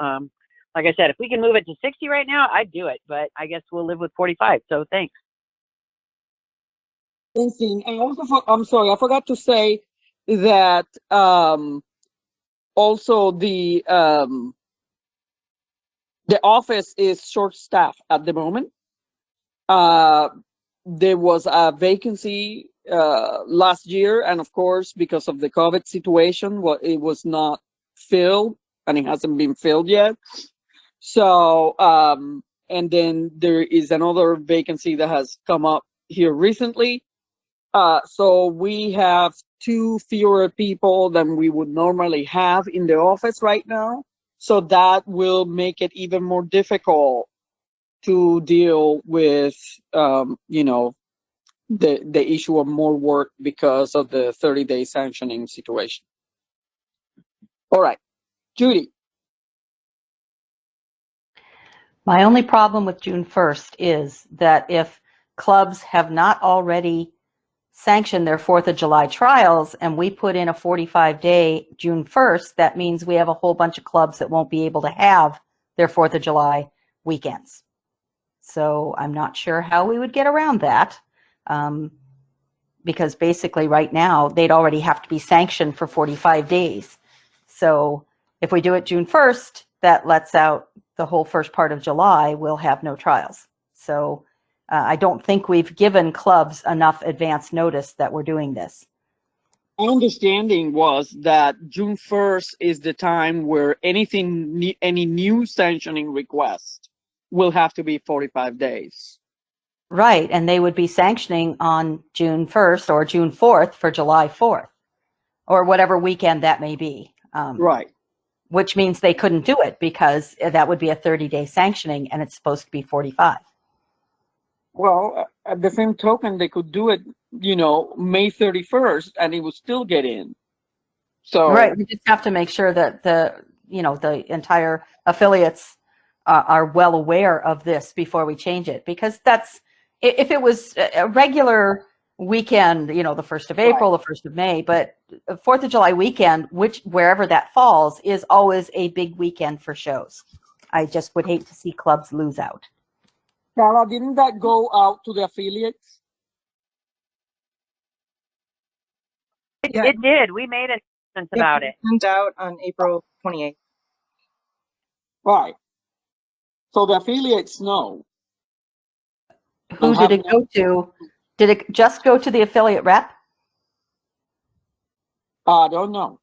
[SPEAKER 8] like I said, if we can move it to 60 right now, I'd do it, but I guess we'll live with 45. So thanks.
[SPEAKER 1] Thanks, Jean. And also, I'm sorry, I forgot to say that also the office is short-staffed at the moment. There was a vacancy last year, and of course, because of the COVID situation, it was not filled, and it hasn't been filled yet. So, and then there is another vacancy that has come up here recently. So we have 2 fewer people than we would normally have in the office right now. So that will make it even more difficult to deal with, you know, the issue of more work because of the 30-day sanctioning situation. All right, Judy.
[SPEAKER 9] My only problem with June 1st is that if clubs have not already sanctioned their 4th of July trials and we put in a 45-day June 1st, that means we have a whole bunch of clubs that won't be able to have their 4th of July weekends. So I'm not sure how we would get around that, because basically right now they'd already have to be sanctioned for 45 days. So if we do it June 1st, that lets out the whole first part of July, we'll have no trials. So I don't think we've given clubs enough advance notice that we're doing this.
[SPEAKER 1] My understanding was that June 1st is the time where any new sanctioning request will have to be 45 days.
[SPEAKER 9] Right, and they would be sanctioning on June 1st or June 4th for July 4th, or whatever weekend that may be.
[SPEAKER 1] Right.
[SPEAKER 9] Which means they couldn't do it because that would be a 30-day sanctioning and it's supposed to be 45.
[SPEAKER 1] Well, at the same token, they could do it, you know, May 31st, and it would still get in. So
[SPEAKER 9] right, we just have to make sure that the entire affiliates are well aware of this before we change it, because that's, if it was a regular weekend, the 1st of April, the 1st of May, but 4th of July weekend, wherever that falls, is always a big weekend for shows. I just would hate to see clubs lose out.
[SPEAKER 1] Carla, didn't that go out to the affiliates?
[SPEAKER 8] It did. We made an announcement about it.
[SPEAKER 11] Sent out on April 28th.
[SPEAKER 1] Right. So the affiliates know.
[SPEAKER 9] Who did it go to? Did it just go to the affiliate rep?
[SPEAKER 1] I don't know.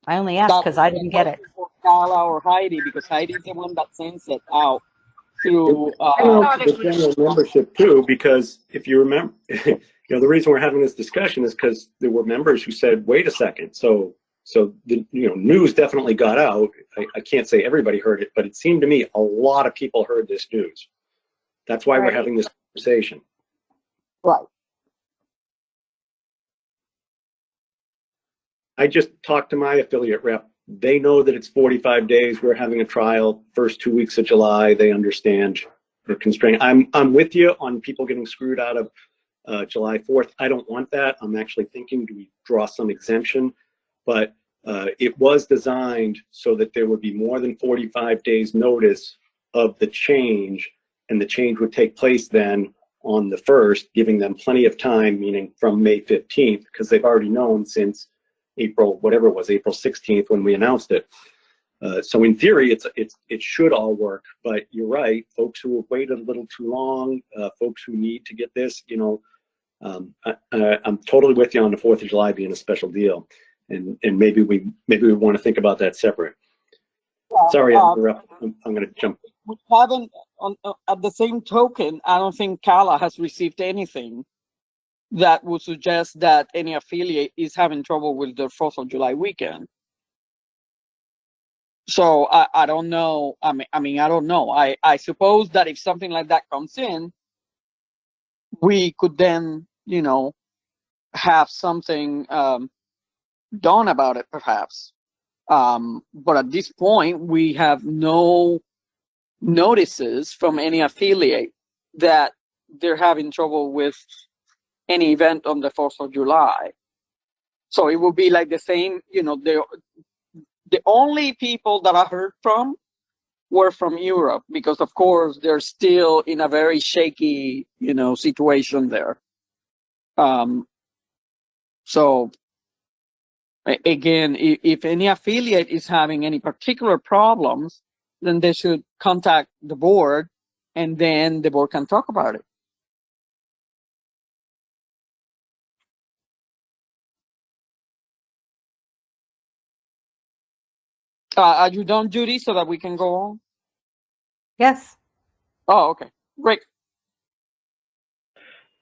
[SPEAKER 9] I only asked because I didn't get it.
[SPEAKER 1] Carla or Heidi, because Heidi's the one that sends it out through
[SPEAKER 5] the general membership too, because if you remember, the reason we're having this discussion is because there were members who said, wait a second. So the news definitely got out. I can't say everybody heard it, but it seemed to me a lot of people heard this news. That's why we're having this conversation.
[SPEAKER 1] Right.
[SPEAKER 5] I just talked to my affiliate rep they know that it's 45 days. We're having a trial first 2 weeks of July. They understand the constraint. I'm with you on people getting screwed out of July 4th. I don't want that. I'm actually thinking, do we draw some exemption? But it was designed so that there would be more than 45 days notice of the change, and the change would take place then on the 1st, giving them plenty of time, meaning from May 15th, because they've already known since April, whatever it was, April 16th when we announced it. So in theory, it should all work, but you're right. Folks who have waited a little too long, folks who need to get this, you know, I'm totally with you on the 4th of July being a special deal, and maybe we want to think about that separate. Sorry, I'm going to jump.
[SPEAKER 1] We haven't, at the same token, I don't think CALA has received anything that would suggest that any affiliate is having trouble with the 4th of July weekend. So I don't know. I mean, I don't know. I suppose that if something like that comes in, we could then, you know, have something done about it, perhaps. But at this point, we have no notices from any affiliate that they're having trouble with any event on the 4th of July. So it would be like the same, you know, the only people that I heard from were from Europe, because of course they're still in a very shaky, you know, situation there. So again, if any affiliate is having any particular problems, then they should contact the board, and then the board can talk about it. Are you done, Judy, so that we can go on?
[SPEAKER 9] Yes.
[SPEAKER 1] Oh, okay, great.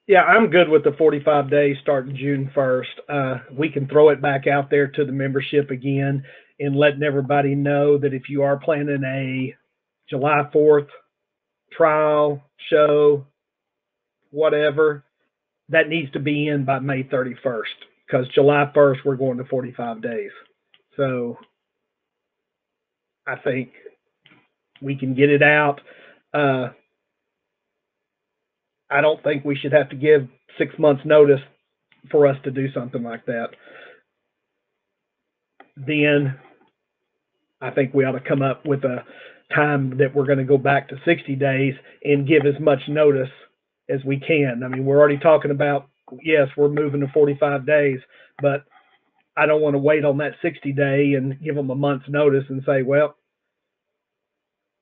[SPEAKER 2] Yeah, I'm good with the 45 days starting June 1st. We can throw it back out there to the membership again and letting everybody know that if you are planning a July 4th trial, show, whatever, that needs to be in by May 31st, because July 1st, we're going to 45 days. So I think we can get it out. I don't think we should have to give 6 months notice for us to do something like that. Then I think we ought to come up with a time that we're going to go back to 60 days and give as much notice as we can. I mean, we're already talking about, yes, we're moving to 45 days, but I don't want to wait on that 60 day and give them a month's notice and say, well,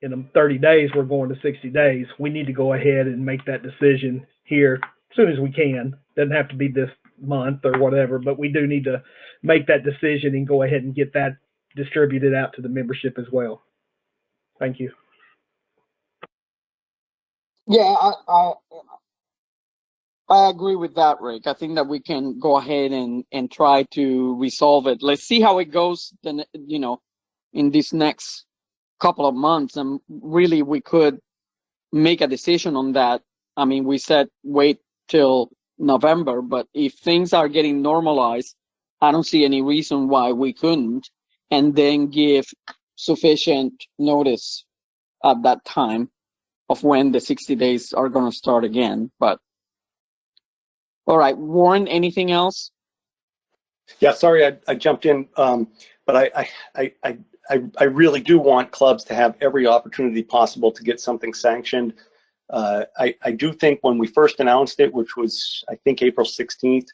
[SPEAKER 2] in 30 days, we're going to 60 days. We need to go ahead and make that decision here as soon as we can. Doesn't have to be this month or whatever, but we do need to make that decision and go ahead and get that distributed out to the membership as well. Thank you.
[SPEAKER 1] Yeah, I agree with that, Rick. I think that we can go ahead and try to resolve it. Let's see how it goes, then, you know, in this next couple of months, and really we could make a decision on that. I mean, we said wait till November, but if things are getting normalized, I don't see any reason why we couldn't, and then give sufficient notice at that time of when the 60 days are going to start again. But all right, Warren, anything else?
[SPEAKER 5] Yeah, sorry, I jumped in, but I really do want clubs to have every opportunity possible to get something sanctioned. I do think when we first announced it, which was, I think, April 16th,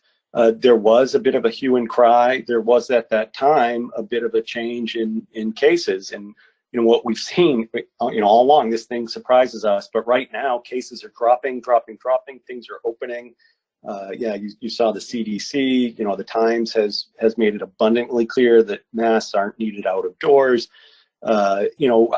[SPEAKER 5] there was a bit of a hue and cry. There was at that time a bit of a change in cases. And, you know, what we've seen, you know, all along, this thing surprises us. But right now, cases are dropping. Things are opening. Yeah, you saw the CDC, you know, the Times has made it abundantly clear that masks aren't needed out of doors. You know,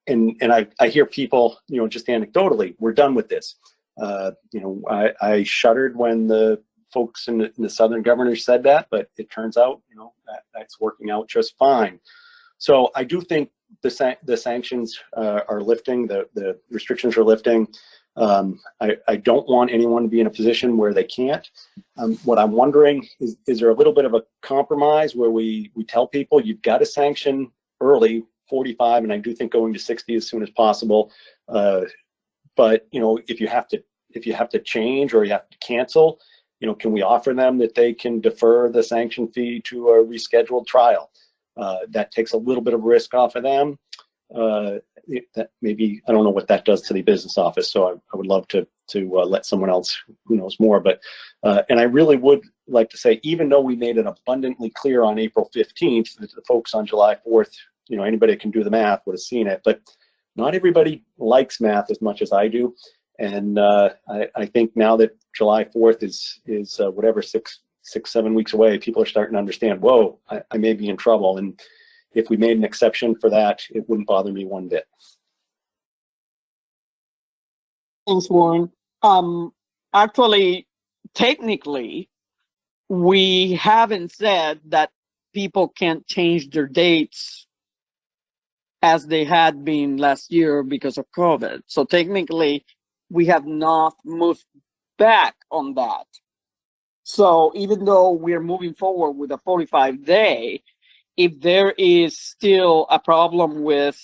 [SPEAKER 5] and I hear people, you know, just anecdotally, we're done with this. You know, I shuddered when the folks in the Southern governors said that, but it turns out, you know, that's working out just fine. So I do think the sanctions are lifting, the restrictions are lifting. I don't want anyone to be in a position where they can't. What I'm wondering is there a little bit of a compromise where we tell people you've got to sanction early 45, and I do think going to 60 as soon as possible. But you know, if you have to change or you have to cancel, you know, can we offer them that they can defer the sanction fee to a rescheduled trial? That takes a little bit of risk off of them. That maybe, I don't know what that does to the business office, so I would love to let someone else who knows more. But and I really would like to say, even though we made it abundantly clear on April 15th that the folks on July 4th, you know, anybody that can do the math would have seen it, but not everybody likes math as much as I do. And I think now that July 4th is whatever, 7 weeks away, people are starting to understand, whoa, I may be in trouble. And if we made an exception for that, it wouldn't bother me one bit.
[SPEAKER 1] Thanks, Warren. Actually, technically, we haven't said that people can't change their dates as they had been last year because of COVID. So technically, we have not moved back on that. So even though we're moving forward with a 45-day, if there is still a problem with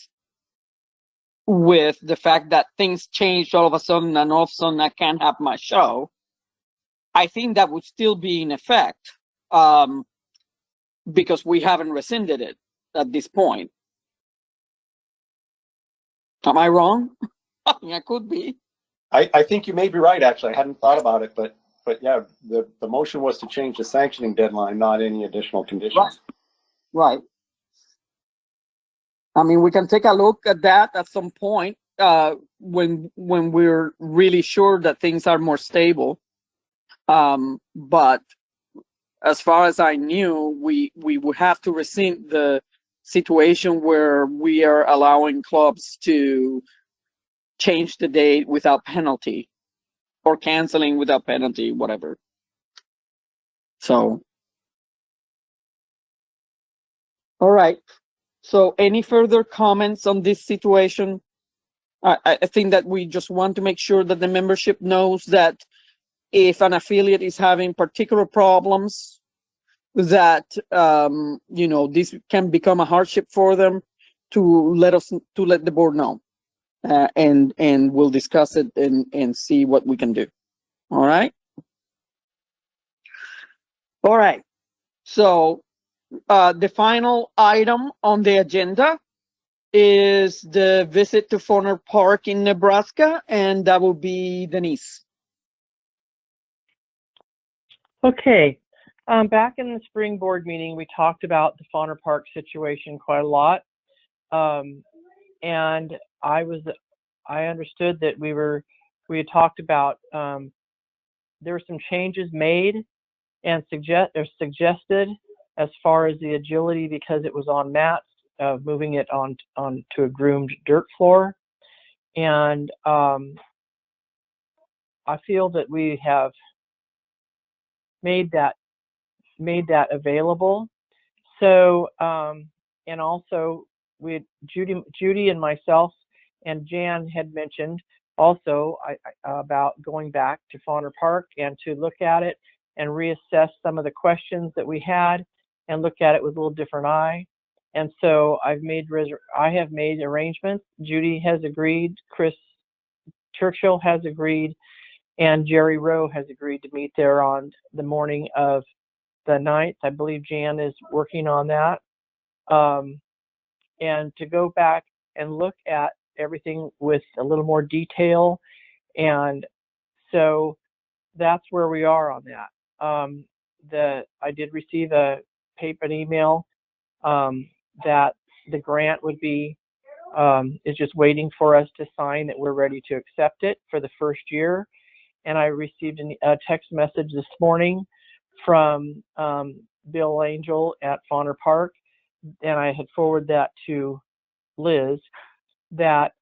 [SPEAKER 1] the fact that things changed all of a sudden and all of a sudden I can't have my show, I think that would still be in effect, because we haven't rescinded it at this point. Am I wrong? I mean, I could be.
[SPEAKER 5] I think you may be right, actually. I hadn't thought about it, but yeah, the motion was to change the sanctioning deadline, not any additional conditions.
[SPEAKER 1] Right. I mean, we can take a look at that at some point when we're really sure that things are more stable. But as far as I knew, we would have to rescind the situation where we are allowing clubs to change the date without penalty or canceling without penalty, whatever. So, all right. So any further comments on this situation? I think that we just want to make sure that the membership knows that if an affiliate is having particular problems, that you know, this can become a hardship for them, to let the board know, and we'll discuss it and see what we can do. All right. All right. So the final item on the agenda is the visit to Fonner Park in Nebraska, and that will be Denise.
[SPEAKER 6] Okay. Back in the spring board meeting, we talked about the Fonner Park situation quite a lot. And I understood that we had talked about, there were some changes made and suggested as far as the agility, because it was on mats, moving it on to a groomed dirt floor. And I feel that we have made that available. So and also Judy and myself and Jan had mentioned also about going back to Fonner Park and to look at it and reassess some of the questions that we had and look at it with a little different eye. And so I have made arrangements. Judy has agreed, Chris Churchill has agreed, and Jerry Rowe has agreed to meet there on the morning of the 9th. I believe Jan is working on that. And to go back and look at everything with a little more detail. And so that's where we are on that. I did receive an email that the grant would be, is just waiting for us to sign that we're ready to accept it for the first year. And I received a text message this morning from Bill Angel at Fonner Park, and I had forwarded that to Liz, that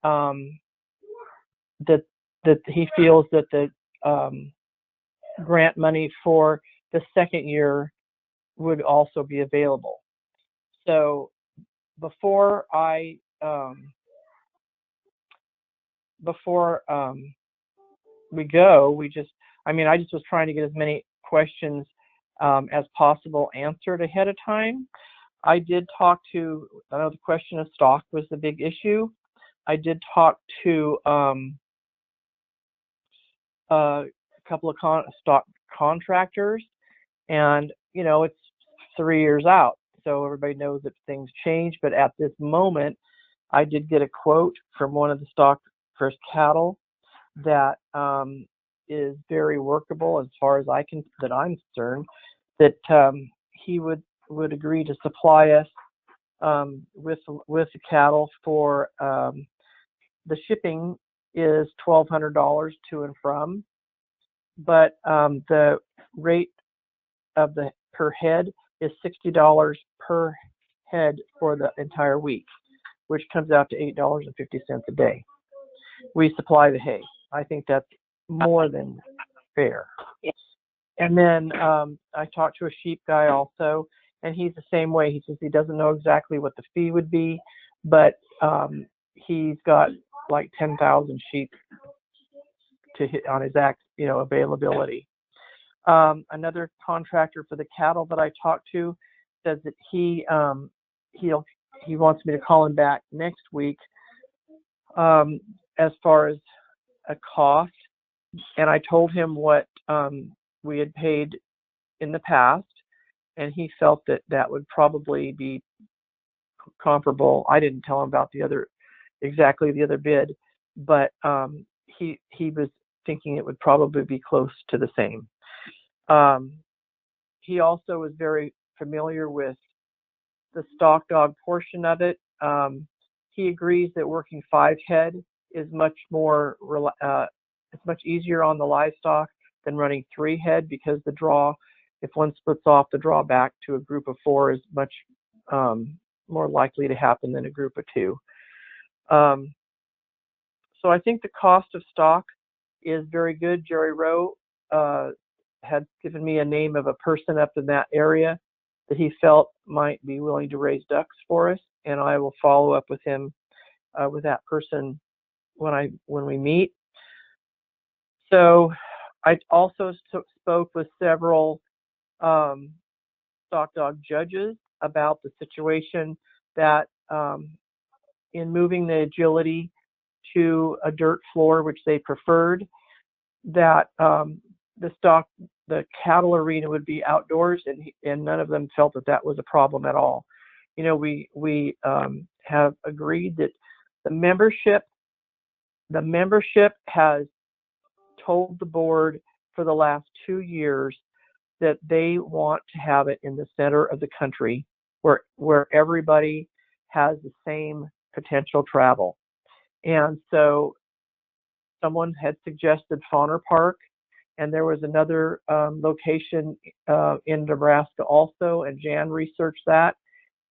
[SPEAKER 6] that he feels that the grant money for the second year would also be available. So before I we go. I just was trying to get as many questions as possible answered ahead of time. I know the question of stock was the big issue. I did talk to a couple of stock contractors, and it's 3 years out, so everybody knows that things change. But at this moment, I did get a quote from one of the stock first cattle that is very workable as far as I'm concerned. That he would agree to supply us with the cattle for the shipping is $1,200 to and from, but the rate of the per head is $60 per head for the entire week, which comes out to $8.50 a day. We supply the hay. I think that's more than fair. And then I talked to a sheep guy also, and he's the same way. He says he doesn't know exactly what the fee would be, but he's got like 10,000 sheep to hit on his availability. Another contractor for the cattle that I talked to says that he wants me to call him back next week as far as a cost, and I told him what we had paid in the past, and he felt that would probably be comparable. I didn't tell him about the other bid, but he was thinking it would probably be close to the same. He also is very familiar with the stock dog portion of it. He agrees that working 5 head is much more it's much easier on the livestock than running 3 head, because the draw, if one splits off, the draw back to a group of 4 is much more likely to happen than a group of 2. So I think the cost of stock is very good. Jerry Rowe had given me a name of a person up in that area that he felt might be willing to raise ducks for us, and I will follow up with him with that person when we meet. So I also spoke with several stock dog judges about the situation that in moving the agility to a dirt floor, which they preferred, that the cattle arena would be outdoors, and none of them felt that was a problem at all. We have agreed that the membership has told the board for the last 2 years that they want to have it in the center of the country where everybody has the same potential travel. And so someone had suggested Fonner Park, and there was another location in Nebraska also, and Jan researched that,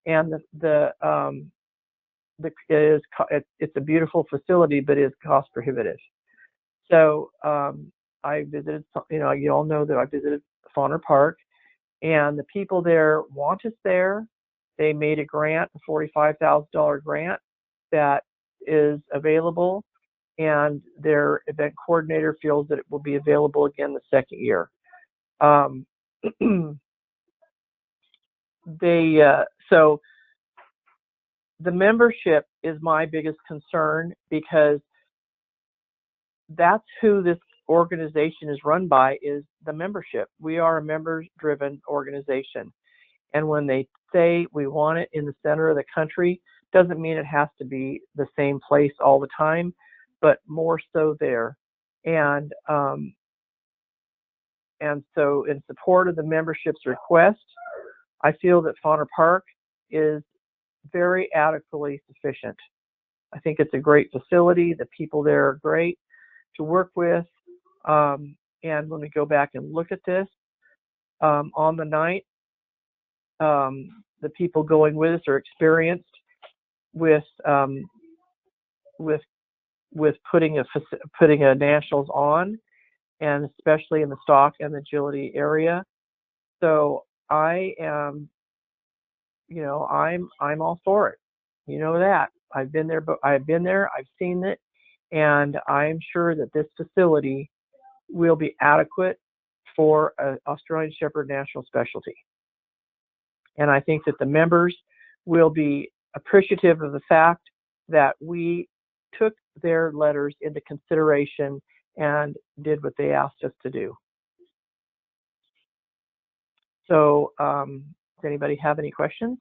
[SPEAKER 6] and it's a beautiful facility, but it's cost prohibitive. So I visited, you all know that I visited Fonner Park, and the people there want us there. They made a grant, a $45,000 grant that is available, and their event coordinator feels that it will be available again the second year. So the membership is my biggest concern, because that's who this organization is run by, is the membership. We are a members-driven organization, and when they say we want it in the center of the country, doesn't mean it has to be the same place all the time, but more so there. And so in support of the membership's request, I feel that Fonner Park is very adequately sufficient. I think it's a great facility. The people there are great to work with. And when we go back and look at this, on the night, the people going with us are experienced with putting a nationals on, and especially in the stock and the agility area. So I am, I'm all for it. You know that. I've been there, I've seen it, and I'm sure that this facility will be adequate for an Australian Shepherd National Specialty. And I think that the members will be appreciative of the fact that we took their letters into consideration and did what they asked us to do. So, does anybody have any questions?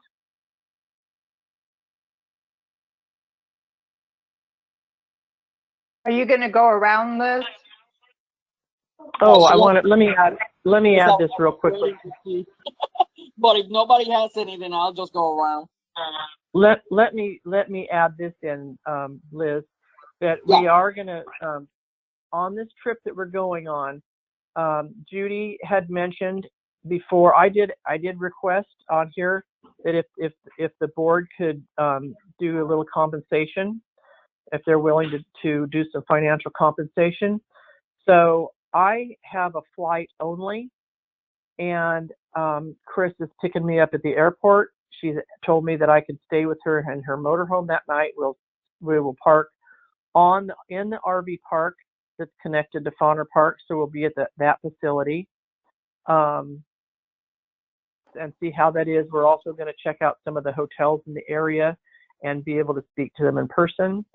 [SPEAKER 4] Are you going to go around this?
[SPEAKER 6] Oh, let me add this real quickly.
[SPEAKER 1] But if nobody has anything, I'll just go around.
[SPEAKER 6] Let me add this in, Liz, that we are going to, on this trip that we're going on, Judy had mentioned before, I did request on here that if the board could do a little compensation, if they're willing to do some financial compensation. So I have a flight only, and Chris is picking me up at the airport. She's told me that I could stay with her in her motorhome that night. We will park in the RV park that's connected to Fonner Park, so we'll be at that facility and see how that is. We're also going to check out some of the hotels in the area and be able to speak to them in person.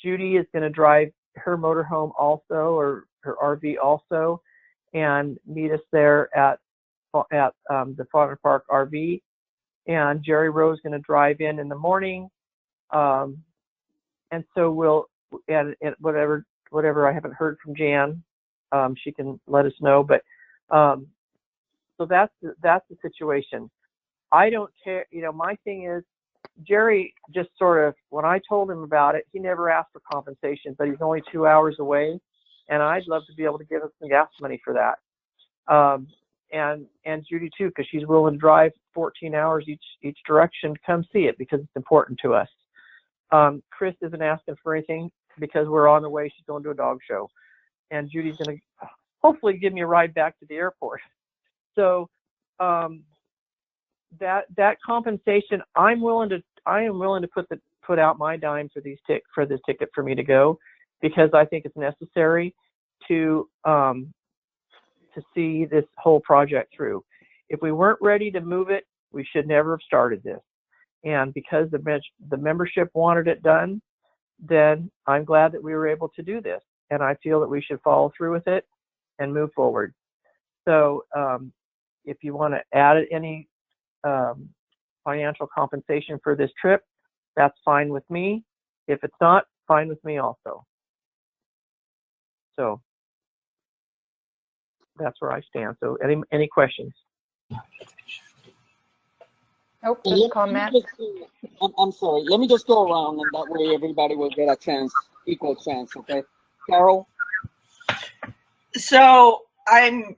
[SPEAKER 6] Judy is going to drive her motorhome also, or her RV also, and meet us there at the Fonner Park RV. And Jerry Rowe's going to drive in the morning. And so we'll, and whatever I haven't heard from Jan, she can let us know. But so that's the situation. I don't care. My thing is, Jerry just sort of, when I told him about it, he never asked for compensation, but he's only 2 hours away, and I'd love to be able to give him some gas money for that. And Judy too, because she's willing to drive 14 hours each direction to come see it because it's important to us. Chris isn't asking for anything because we're on the way. She's going to a dog show, and Judy's going to hopefully give me a ride back to the airport. So that compensation, I am willing to put out my dime for this ticket for me to go, because I think it's necessary to see this whole project through. If we weren't ready to move it, we should never have started this. And because the membership wanted it done, then I'm glad that we were able to do this. And I feel that we should follow through with it and move forward. So if you want to add any financial compensation for this trip, that's fine with me. If it's not, fine with me also. So that's where I stand. So any questions?
[SPEAKER 4] Nope, just comment.
[SPEAKER 1] I'm sorry. Let me just go around, and that way everybody will get a chance, equal chance. Okay, Carol.
[SPEAKER 10] So I'm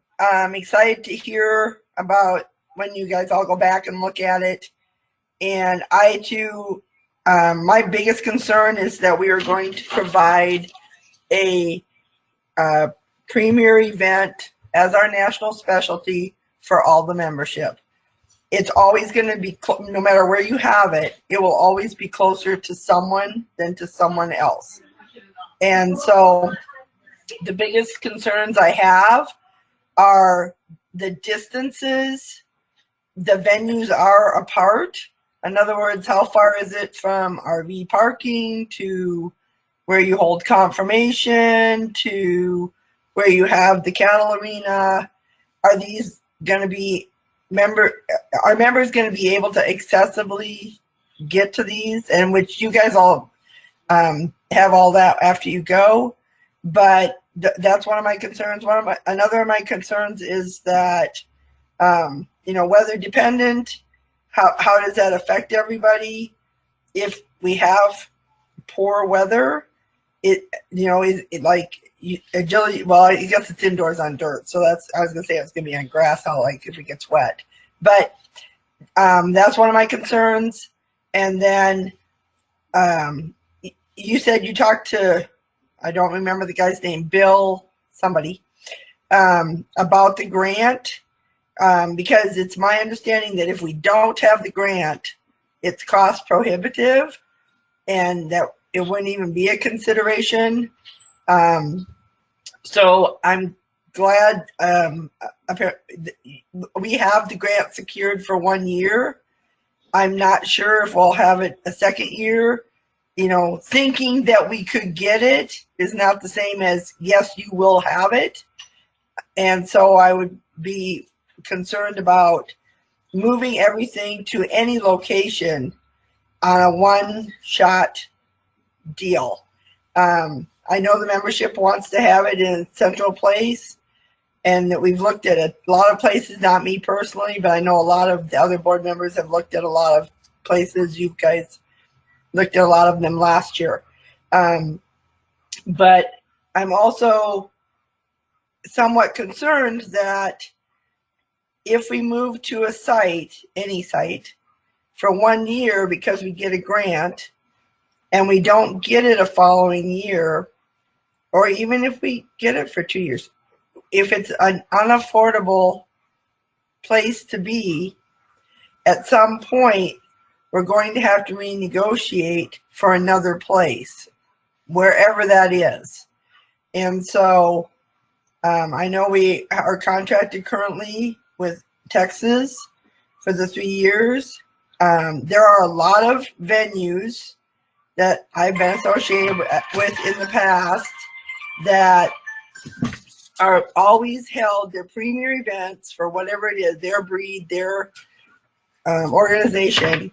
[SPEAKER 10] excited to hear about when you guys all go back and look at it. And I too, my biggest concern is that we are going to provide a premier event as our national specialty for all the membership. It's always going to be, no matter where you have it, it will always be closer to someone than to someone else. And so the biggest concerns I have are the distances. The venues are apart. In other words, how far is it from RV parking to where you hold confirmation to where you have the cattle arena? Are these going to be are members going to be able to accessibly get to these, and which you guys all have all that after you go? But that's one of my concerns. Another of my concerns is that weather dependent. How does that affect everybody? If we have poor weather, agility. Well, I guess it's indoors on dirt, so I was gonna say it's gonna be on grass. If it gets wet, but that's one of my concerns. And then you said you talked to, I don't remember the guy's name, Bill somebody, about the grant, because it's my understanding that if we don't have the grant, it's cost prohibitive, and that it wouldn't even be a consideration. So I'm glad we have the grant secured for 1 year. I'm not sure if we'll have it a second year. You know, thinking that we could get it is not the same as yes, you will have it. And so I would be concerned about moving everything to any location on a one-shot deal. I know the membership wants to have it in a central place, and that we've looked at a lot of places, not me personally, but I know a lot of the other board members have looked at a lot of places. You guys looked at a lot of them last year. But I'm also somewhat concerned that if we move to a site, any site, for 1 year because we get a grant and we don't get it a following year, or even if we get it for 2 years, if it's an unaffordable place to be, at some point we're going to have to renegotiate for another place, wherever that is. And so I know we are contracted currently with Texas for the 3 years. There are a lot of venues that I've been associated with in the past that are always held their premier events for whatever it is, their breed, their organization,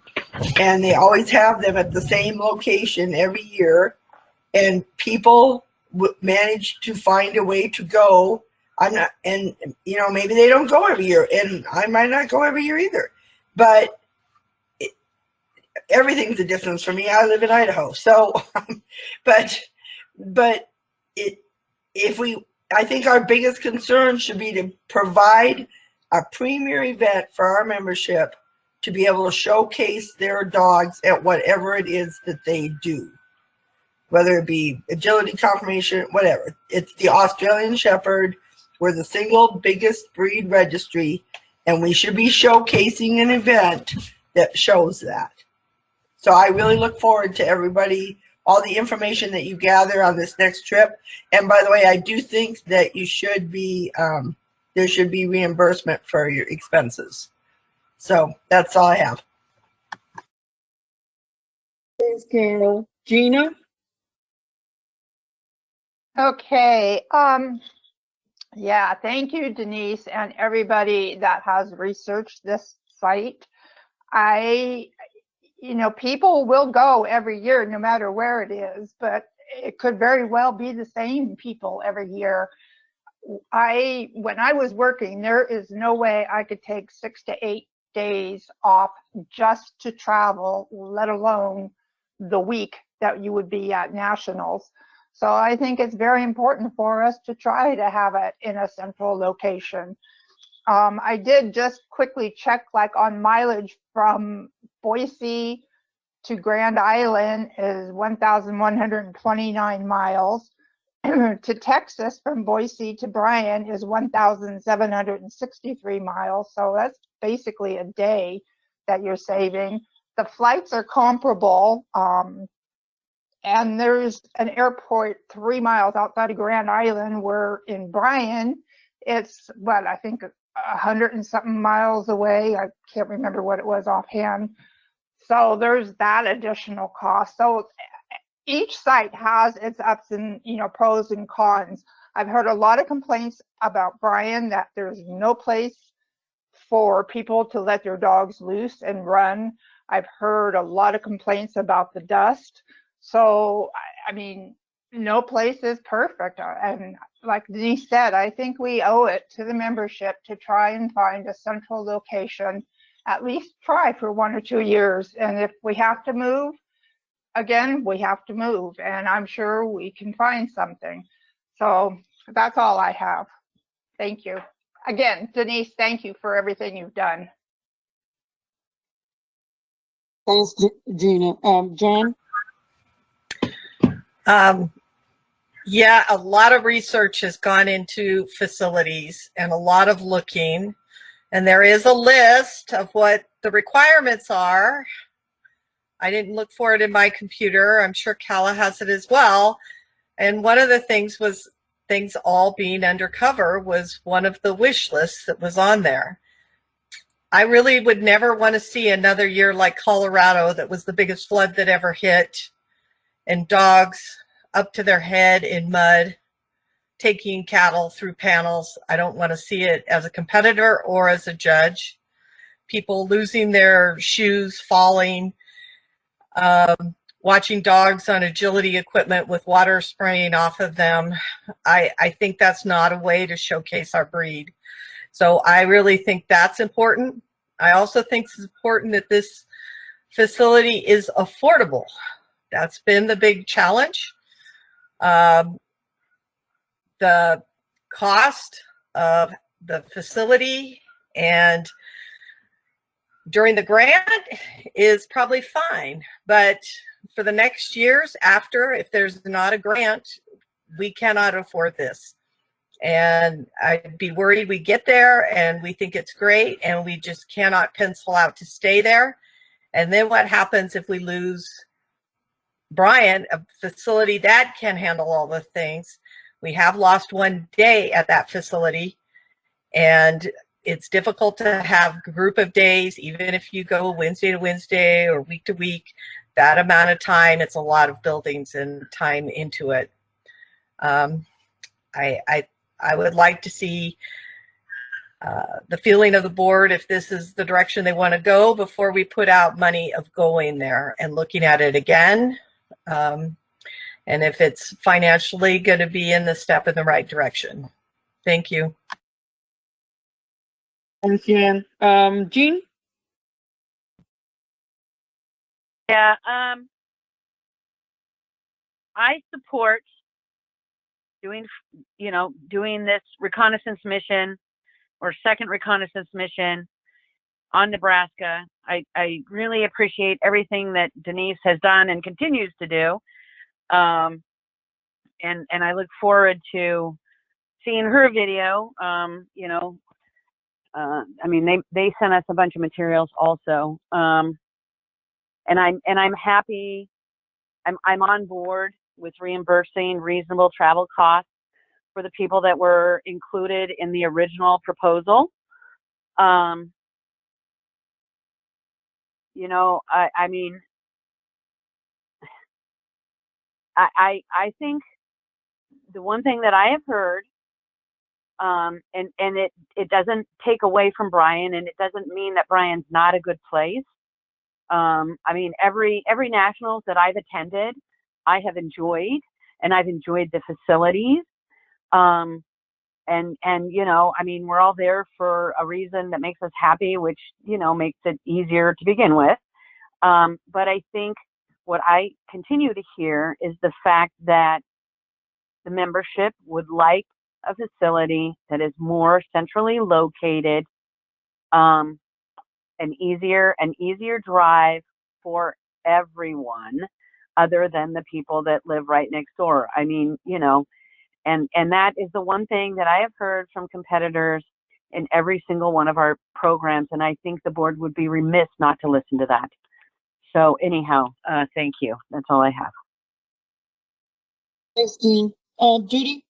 [SPEAKER 10] and they always have them at the same location every year, and people manage to find a way to go. I'm not, and you know, maybe they don't go every year, and I might not go every year either, but everything's a distance for me. I live in Idaho, so but I think our biggest concern should be to provide a premier event for our membership to be able to showcase their dogs at whatever it is that they do, whether it be agility, conformation, whatever. It's the Australian Shepherd. We're the single biggest breed registry, and we should be showcasing an event that shows that. So I really look forward to everybody, all the information that you gather on this next trip. And by the way, I do think that you should be, there should be reimbursement for your expenses. So that's all I have.
[SPEAKER 1] Thanks, Carol. Gina?
[SPEAKER 4] Okay. Yeah, thank you, Denise, and everybody that has researched this site. You know, people will go every year no matter where it is, but it could very well be the same people every year. When I was working, there is no way I could take 6 to 8 days off just to travel, let alone the week that you would be at nationals. So I think it's very important for us to try to have it in a central location. I did just quickly check, like on mileage from Boise to Grand Island is 1,129 miles. To Texas from Boise to Bryan is 1,763 miles. So that's basically a day that you're saving. The flights are comparable. And there's an airport 3 miles outside of Grand Island, where in Bryan, it's what, I think 100 and something miles away. I can't remember what it was offhand. So there's that additional cost. So each site has its ups and, you know, pros and cons. I've heard a lot of complaints about Bryan that there's no place for people to let their dogs loose and run. I've heard a lot of complaints about the dust. So, I mean, no place is perfect. And like Denise said, I think we owe it to the membership to try and find a central location, at least try for 1 or 2 years. And if we have to move, again, we have to move, and I'm sure we can find something. So that's all I have. Thank you. Again, Denise, thank you for everything you've done.
[SPEAKER 1] Thanks, Gina. John?
[SPEAKER 7] Yeah, a lot of research has gone into facilities and a lot of looking, and there is a list of what the requirements are. I didn't look for it in my computer. I'm sure Kala has it as well. And one of the things was things all being undercover was one of the wish lists that was on there. I really would never want to see another year like Colorado that was the biggest flood that ever hit, and dogs up to their head in mud, taking cattle through panels. I don't want to see it as a competitor or as a judge. People losing their shoes, falling, watching dogs on agility equipment with water spraying off of them. I think that's not a way to showcase our breed. So I really think that's important. I also think it's important that this facility is affordable. That's been the big challenge. The cost of the facility and during the grant is probably fine, but for the next years after, if there's not a grant, we cannot afford this. And I'd be worried we get there and we think it's great and we just cannot pencil out to stay there. And then what happens if we lose Brian, a facility that can handle all the things? We have lost one day at that facility, and it's difficult to have a group of days, even if you go Wednesday to Wednesday or week to week, that amount of time, it's a lot of buildings and time into it. I would like to see the feeling of the board, if this is the direction they want to go, before we put out money of going there and looking at it again. And if it's financially going to be in the step in the right direction. Thank you.
[SPEAKER 1] Thanks, Jan. Jean?
[SPEAKER 8] Yeah, I support doing this reconnaissance mission or second reconnaissance mission on Nebraska. I really appreciate everything that Denise has done and continues to do. And I look forward to seeing her video. I mean, they sent us a bunch of materials also. And I'm happy. I'm on board with reimbursing reasonable travel costs for the people that were included in the original proposal. I mean, I think the one thing that I have heard, and it doesn't take away from Brian, and it doesn't mean that Brian's not a good place. I mean, every nationals that I've attended, I have enjoyed, and I've enjoyed the facilities. And I mean, we're all there for a reason that makes us happy, which, makes it easier to begin with. But I think what I continue to hear is the fact that the membership would like a facility that is more centrally located, an easier drive for everyone other than the people that live right next door. I mean, and that is the one thing that I have heard from competitors in every single one of our programs, and I think the board would be remiss not to listen to that. So anyhow, thank you. That's all I have.
[SPEAKER 1] Thanks, Jean. Judy?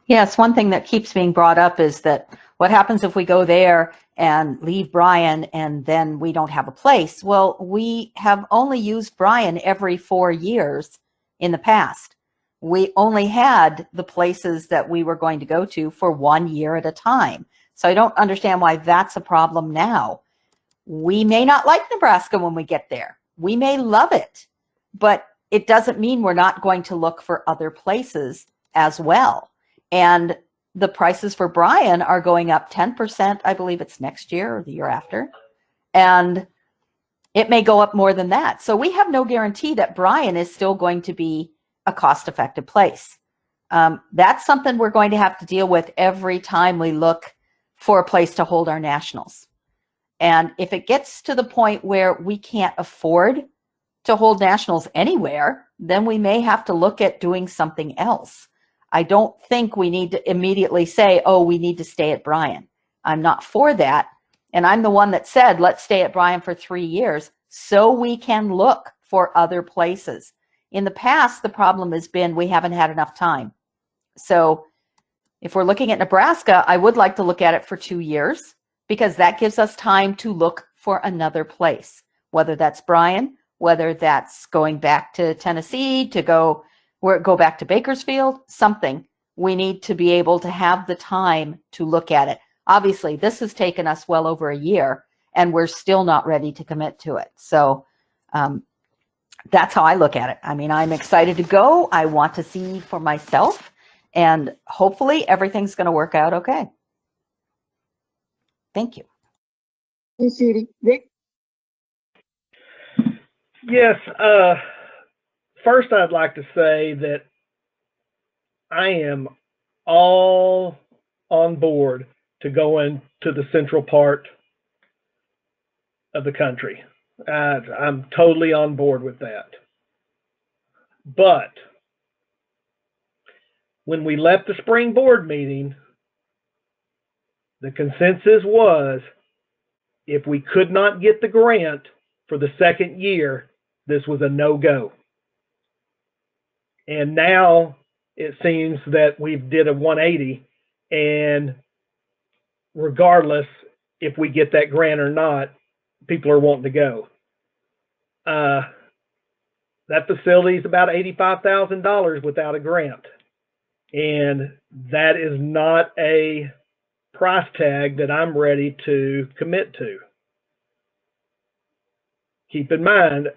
[SPEAKER 9] Yes, one thing that keeps being brought up is that what happens if we go there and leave Brian and then we don't have a place? Well, we have only used Brian every 4 years in the past. We only had the places that we were going to go to for 1 year at a time. So I don't understand why that's a problem now. We may not like Nebraska when we get there. We may love it, but it doesn't mean we're not going to look for other places as well. And the prices for Brian are going up 10%. I believe it's next year or the year after. And it may go up more than that. So we have no guarantee that Brian is still going to be a cost-effective place. That's something we're going to have to deal with every time we look for a place to hold our nationals. And if it gets to the point where we can't afford to hold nationals anywhere, then we may have to look at doing something else. I don't think we need to immediately say, oh, we need to stay at Brian. I'm not for that. And I'm the one that said, let's stay at Brian for 3 years so we can look for other places. In the past, the problem has been we haven't had enough time. So if we're looking at Nebraska, I would like to look at it for 2 years because that gives us time to look for another place, whether that's Bryan, whether that's going back to Tennessee, to go back to Bakersfield, something. We need to be able to have the time to look at it. Obviously, this has taken us well over a year, and we're still not ready to commit to it. So that's how I look at it. I mean, I'm excited to go. I want to see for myself, and hopefully everything's going to work out okay. Thank you.
[SPEAKER 1] Thanks, Judy. Vic?
[SPEAKER 2] Yes. First, I'd like to say that I am all on board to go into the central part of the country. I'm totally on board with that. But when we left the spring board meeting, the consensus was if we could not get the grant for the second year, this was a no-go. And now it seems that we've did a 180, and regardless if we get that grant or not, people are wanting to go. That facility is about $85,000 without a grant. And that is not a price tag that I'm ready to commit to. Keep in mind,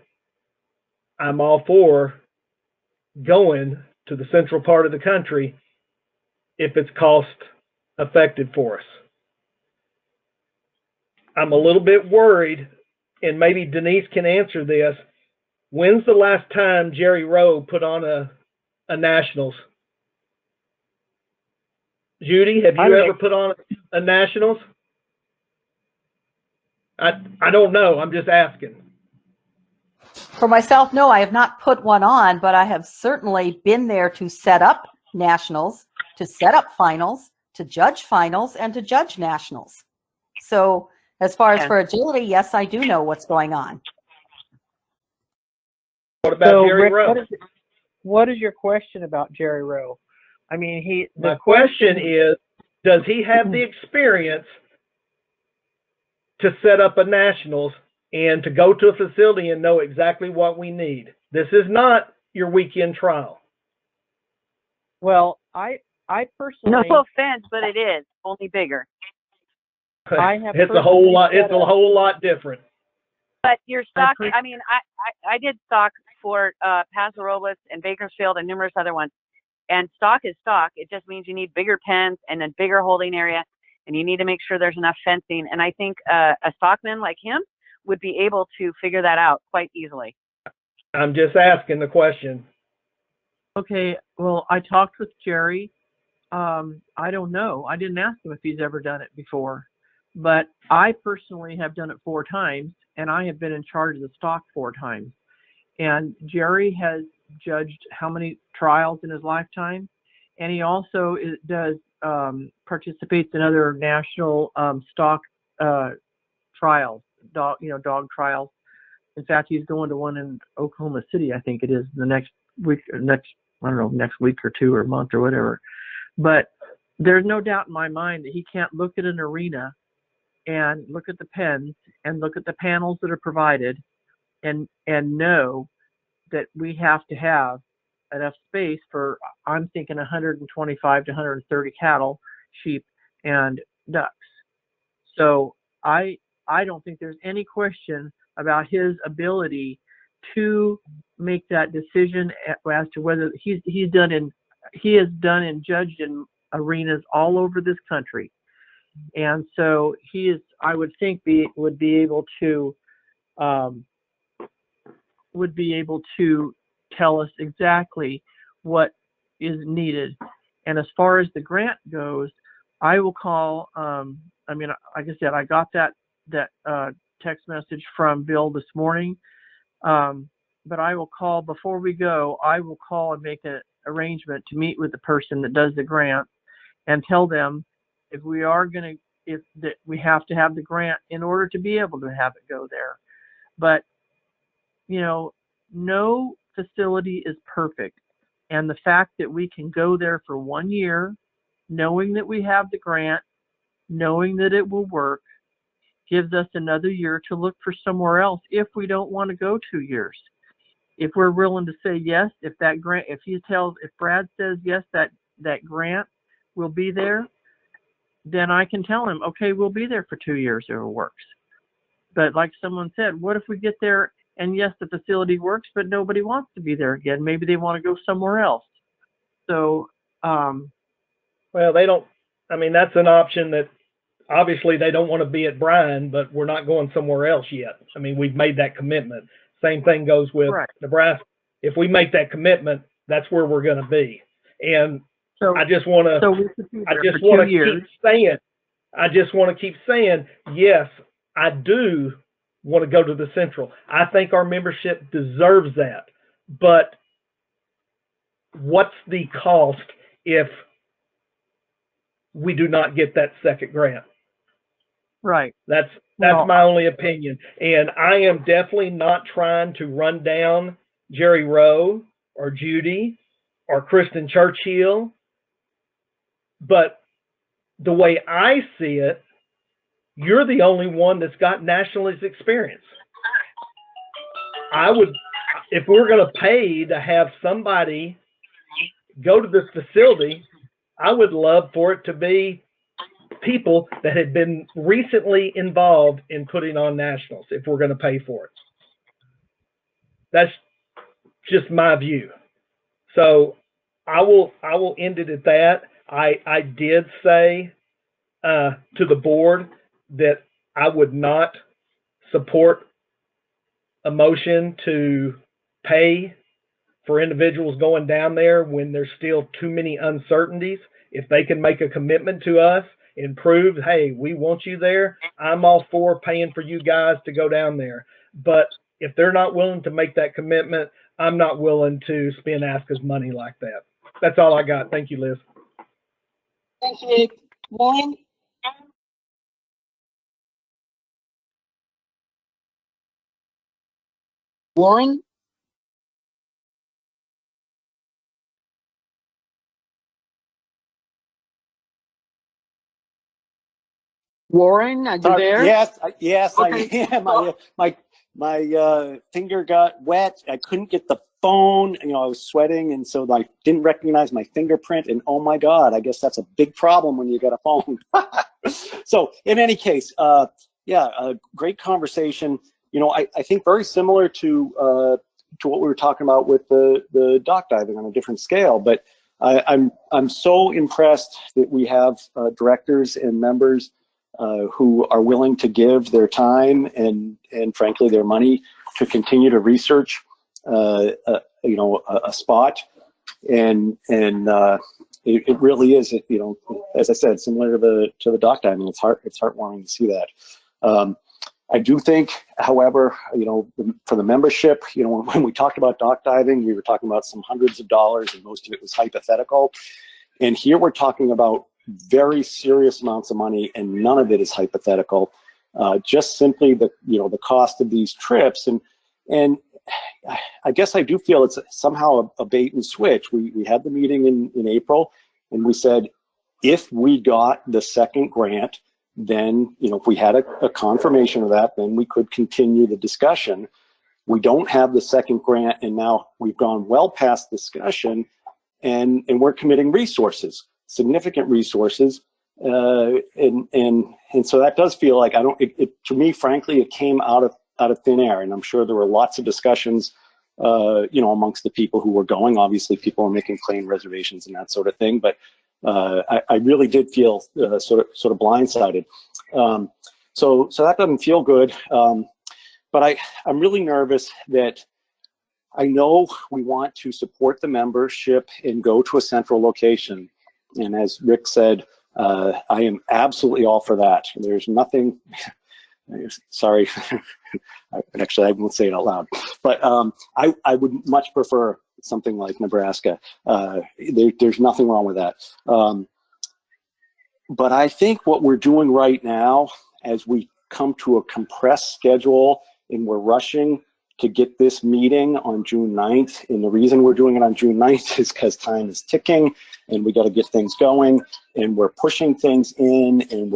[SPEAKER 2] I'm all for going to the central part of the country if it's cost effective for us. I'm a little bit worried, and maybe Denise can answer this. When's the last time Jerry Rowe put on a nationals? Judy, have you ever put on a nationals? I don't know. I'm just asking.
[SPEAKER 9] For myself, no, I have not put one on, but I have certainly been there to set up nationals, to set up finals, to judge finals, and to judge nationals. So as far as for agility, yes, I do know what's going on.
[SPEAKER 2] What about Jerry
[SPEAKER 6] Rick,
[SPEAKER 2] Rowe?
[SPEAKER 6] what is your question about Jerry Rowe? I mean,
[SPEAKER 2] my question is, does he have the experience to set up a nationals and to go to a facility and know exactly what we need? This is not your weekend trial.
[SPEAKER 6] Well, I personally,
[SPEAKER 8] No offense, but it is only bigger.
[SPEAKER 2] It's a whole lot. It's a whole lot different.
[SPEAKER 8] But your stock, I mean, I did stock for Paso Robles and Bakersfield and numerous other ones. And stock is stock. It just means you need bigger pens and a bigger holding area, and you need to make sure there's enough fencing. And I think a stockman like him would be able to figure that out quite easily.
[SPEAKER 2] I'm just asking the question.
[SPEAKER 6] Okay, well, I talked with Jerry. I don't know. I didn't ask him if he's ever done it before. But I personally have done it 4 times, and I have been in charge of the stock 4 times. And Jerry has judged how many trials in his lifetime, and he also participates in other national stock trials, dog trials. In fact, he's going to one in Oklahoma City, I think it is, the next week, next week or 2 or month or whatever. But there's no doubt in my mind that he can't look at an arena and look at the pens and look at the panels that are provided and know that we have to have enough space for, I'm thinking 125 to 130 cattle, sheep, and ducks. So I don't think there's any question about his ability to make that decision as to whether he has done and judged in arenas all over this country. And so he is, I would think, would be able to tell us exactly what is needed. And as far as the grant goes, I will call. I mean, like I said, I got that text message from Bill this morning. But I will call before we go. I will call and make an arrangement to meet with the person that does the grant and tell them if we have to have the grant in order to be able to have it go there. But no facility is perfect. And the fact that we can go there for 1 year, knowing that we have the grant, knowing that it will work, gives us another year to look for somewhere else if we don't want to go 2 years. If we're willing to say yes, if Brad says yes, that grant will be there, then I can tell him, okay, we'll be there for 2 years if it works. But like someone said, what if we get there and yes, the facility works, but nobody wants to be there again? Maybe they want to go somewhere else. So,
[SPEAKER 2] well, they don't, I mean, that's an option that obviously they don't want to be at Bryan, but we're not going somewhere else yet. I mean, we've made that commitment. Same thing goes with
[SPEAKER 6] right.
[SPEAKER 2] Nebraska. If we make that commitment, that's where we're going to be. And
[SPEAKER 6] So
[SPEAKER 2] I just want
[SPEAKER 6] so we could be
[SPEAKER 2] I
[SPEAKER 6] there
[SPEAKER 2] just
[SPEAKER 6] for
[SPEAKER 2] want
[SPEAKER 6] 2
[SPEAKER 2] to
[SPEAKER 6] years.
[SPEAKER 2] keep saying, yes, I do want to go to the Central. I think our membership deserves that. But what's the cost if we do not get that second grant?
[SPEAKER 6] Right.
[SPEAKER 2] That's
[SPEAKER 6] Well,
[SPEAKER 2] my only opinion. And I am definitely not trying to run down Jerry Rowe or Judy or Kristen Churchill. But the way I see it, you're the only one that's got nationalist experience. I would, if we're going to pay to have somebody go to this facility, I would love for it to be people that had been recently involved in putting on nationals if we're going to pay for it. That's just my view. So I will end it at that. I did say to the board that I would not support a motion to pay for individuals going down there when there's still too many uncertainties. If they can make a commitment to us and prove, hey, we want you there, I'm all for paying for you guys to go down there. But if they're not willing to make that commitment, I'm not willing to spend ASCA's money like that. That's all I got. Thank you, Liz.
[SPEAKER 1] Thanks, Rick. Warren? Warren? Warren, are you
[SPEAKER 5] Sorry.
[SPEAKER 1] there?
[SPEAKER 5] Yes,
[SPEAKER 1] Okay.
[SPEAKER 5] I am. My finger got wet. I couldn't get the phone. You know, I was sweating, and so I didn't recognize my fingerprint. And oh my God, I guess that's a big problem when you got a phone. So in any case, yeah, a great conversation. You know, I think very similar to what we were talking about with the dock diving on a different scale. But I'm so impressed that we have directors and members who are willing to give their time and frankly their money to continue to research you know, a spot, and it really is, you know, as I said, similar to the dock diving. It's heartwarming to see that. I do think, however, you know, for the membership, you know, when we talked about dock diving, we were talking about some hundreds of dollars, and most of it was hypothetical. And here we're talking about very serious amounts of money, and none of it is hypothetical. Just simply the cost of these trips, and I guess I do feel it's somehow a bait and switch. We had the meeting in April, and we said if we got the second grant, then, you know, if we had a confirmation of that, then we could continue the discussion. We don't have the second grant, and now we've gone well past discussion, and we're committing resources, significant resources, and so that does feel like to me, frankly, it came out of thin air, and I'm sure there were lots of discussions, you know, amongst the people who were going. Obviously, people were making plane reservations and that sort of thing, but I really did feel sort of blindsided. So that doesn't feel good. But I'm really nervous that I know we want to support the membership and go to a central location. And as Rick said, I am absolutely all for that. There's nothing, sorry, actually I won't say it out loud, but I would much prefer something like Nebraska. There's nothing wrong with that. But I think what we're doing right now, as we come to a compressed schedule and we're rushing to get this meeting on June 9th. And the reason we're doing it on June 9th is because time is ticking and we got to get things going, and we're pushing things in, and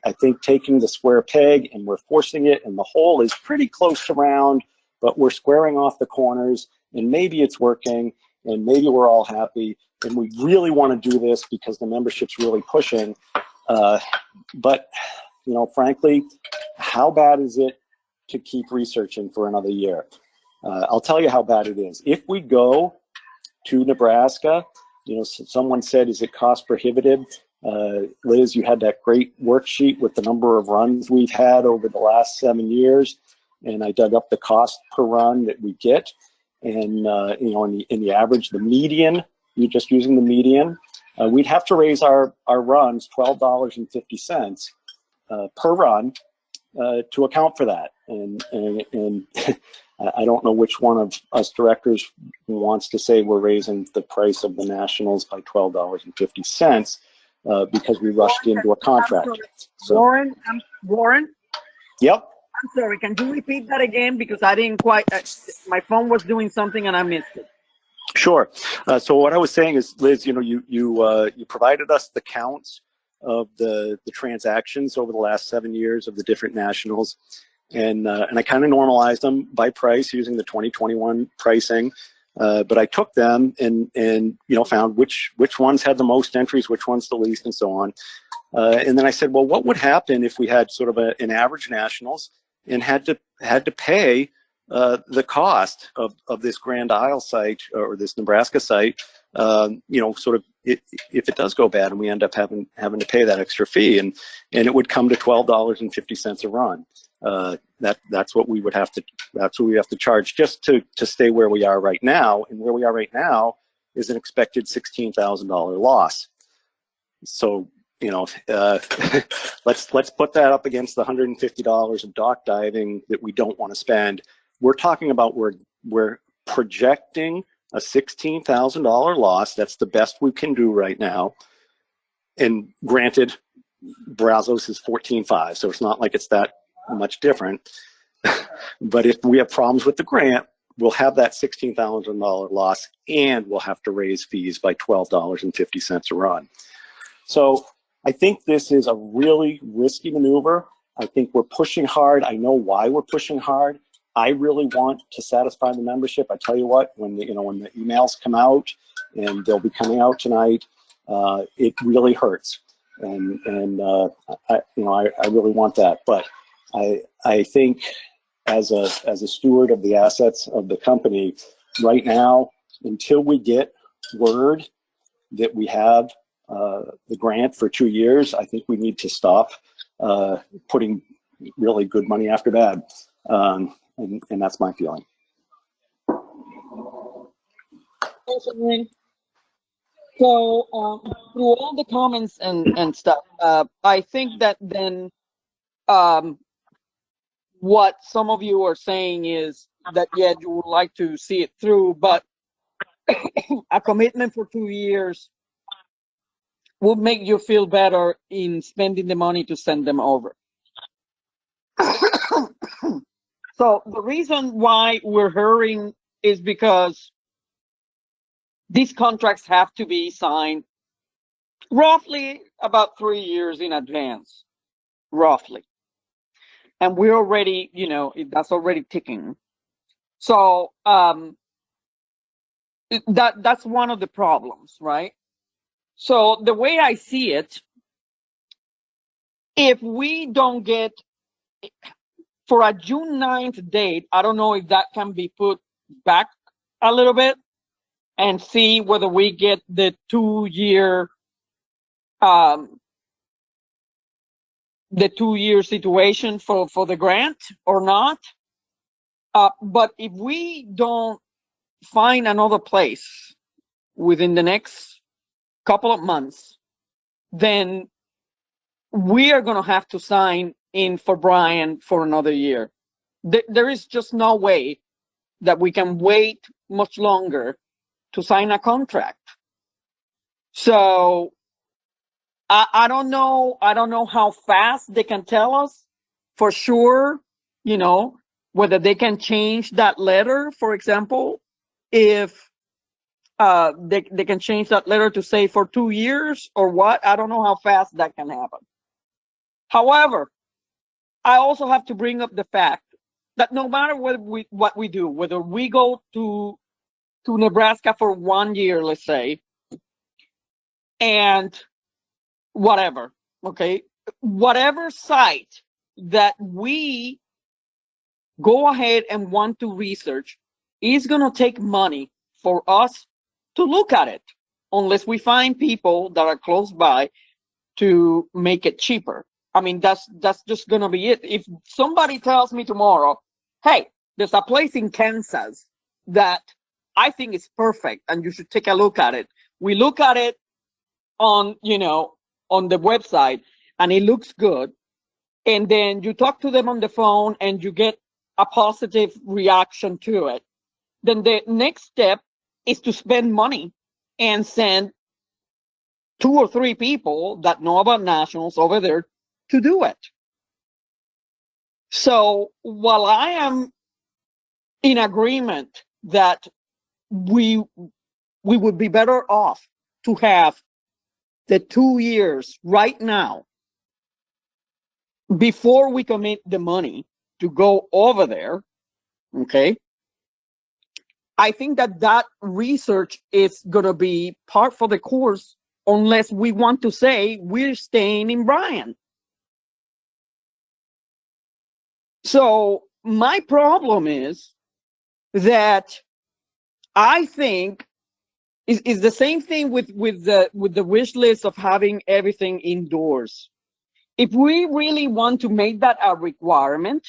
[SPEAKER 5] I think taking the square peg and we're forcing it, and the hole is pretty close to round, but we're squaring off the corners, and maybe it's working, and maybe we're all happy, and we really want to do this because the membership's really pushing. But, you know, frankly, how bad is it to keep researching for another year? I'll tell you how bad it is. If we go to Nebraska, you know, someone said, is it cost prohibitive? Liz, you had that great worksheet with the number of runs we've had over the last 7 years, and I dug up the cost per run that we get, and you know, in the average, the median, you're just using the median, we'd have to raise our runs $12.50 per run to account for that, and I don't know which one of us directors wants to say we're raising the price of the nationals by $12.50 because we rushed into a contract. So,
[SPEAKER 1] Warren?
[SPEAKER 5] Yep.
[SPEAKER 1] I'm sorry, can you repeat that again? Because I didn't quite, my phone was doing something and I missed it.
[SPEAKER 5] Sure. So what I was saying is, Liz, you know, you provided us the counts of the transactions over the last 7 years of the different nationals, and I kind of normalized them by price using the 2021 pricing. But I took them and you know, found which ones had the most entries, which ones the least, and so on. And then I said, well, what would happen if we had sort of an average nationals and had to pay the cost of this Grand Isle site or this Nebraska site, you know, sort of if it does go bad and we end up having to pay that extra fee, and it would come to $12.50 a run. That's what we would have to charge just to stay where we are right now, and where we are right now is an expected $16,000 loss. So, you know, let's put that up against the $150 of dock diving that we don't want to spend. We're talking about we're projecting a $16,000 loss. That's the best we can do right now. And granted, Brazos is 14.5, so it's not like it's that much different. But if we have problems with the grant, we'll have that $16,000 loss, and we'll have to raise fees by $12.50 a run. So I think this is a really risky maneuver. I think we're pushing hard. I know why we're pushing hard. I really want to satisfy the membership. I tell you what, when the emails come out, and they'll be coming out tonight, it really hurts, and I really want that. But I think as a steward of the assets of the company right now, until we get word that we have the grant for 2 years, I think we need to stop putting really good money after bad. And that's my feeling.
[SPEAKER 1] So through all the comments and stuff, I think that then what some of you are saying is that, yeah, you would like to see it through, but a commitment for 2 years would make you feel better in spending the money to send them over. So the reason why we're hurrying is because these contracts have to be signed roughly about 3 years in advance, roughly. And we're already, you know, that's already ticking. So that's one of the problems, right? So the way I see it, if we don't get for a June 9th date, I don't know if that can be put back a little bit and see whether we get the 2 year situation for the grant or not. But if we don't find another place within the next couple of months, then we are going to have to sign in for Brian for another year. There is just no way that we can wait much longer to sign a contract. So I don't know how fast they can tell us for sure, you know, whether they can change that letter, for example, if they can change that letter to say for 2 years or what. I don't know how fast that can happen. However, I also have to bring up the fact that no matter what we do, whether we go to Nebraska for 1 year, let's say, and whatever, okay, whatever site that we go ahead and want to research is going to take money for us to look at it, unless we find people that are close by to make it cheaper. I mean, that's just going to be it. If somebody tells me tomorrow, hey, there's a place in Kansas that I think is perfect and you should take a look at it. We look at it on, on the website and it looks good. And then you talk to them on the phone and you get a positive reaction to it. Then the next step is to spend money and send 2 or 3 people that know about nationals over there to do it. So while I am in agreement that we would be better off to have the 2 years right now before we commit the money to go over there, okay, I think that research is going to be part for the course unless we want to say we're staying in Bryan. So my problem is that I think is the same thing with the wish list of having everything indoors. If we really want to make that a requirement,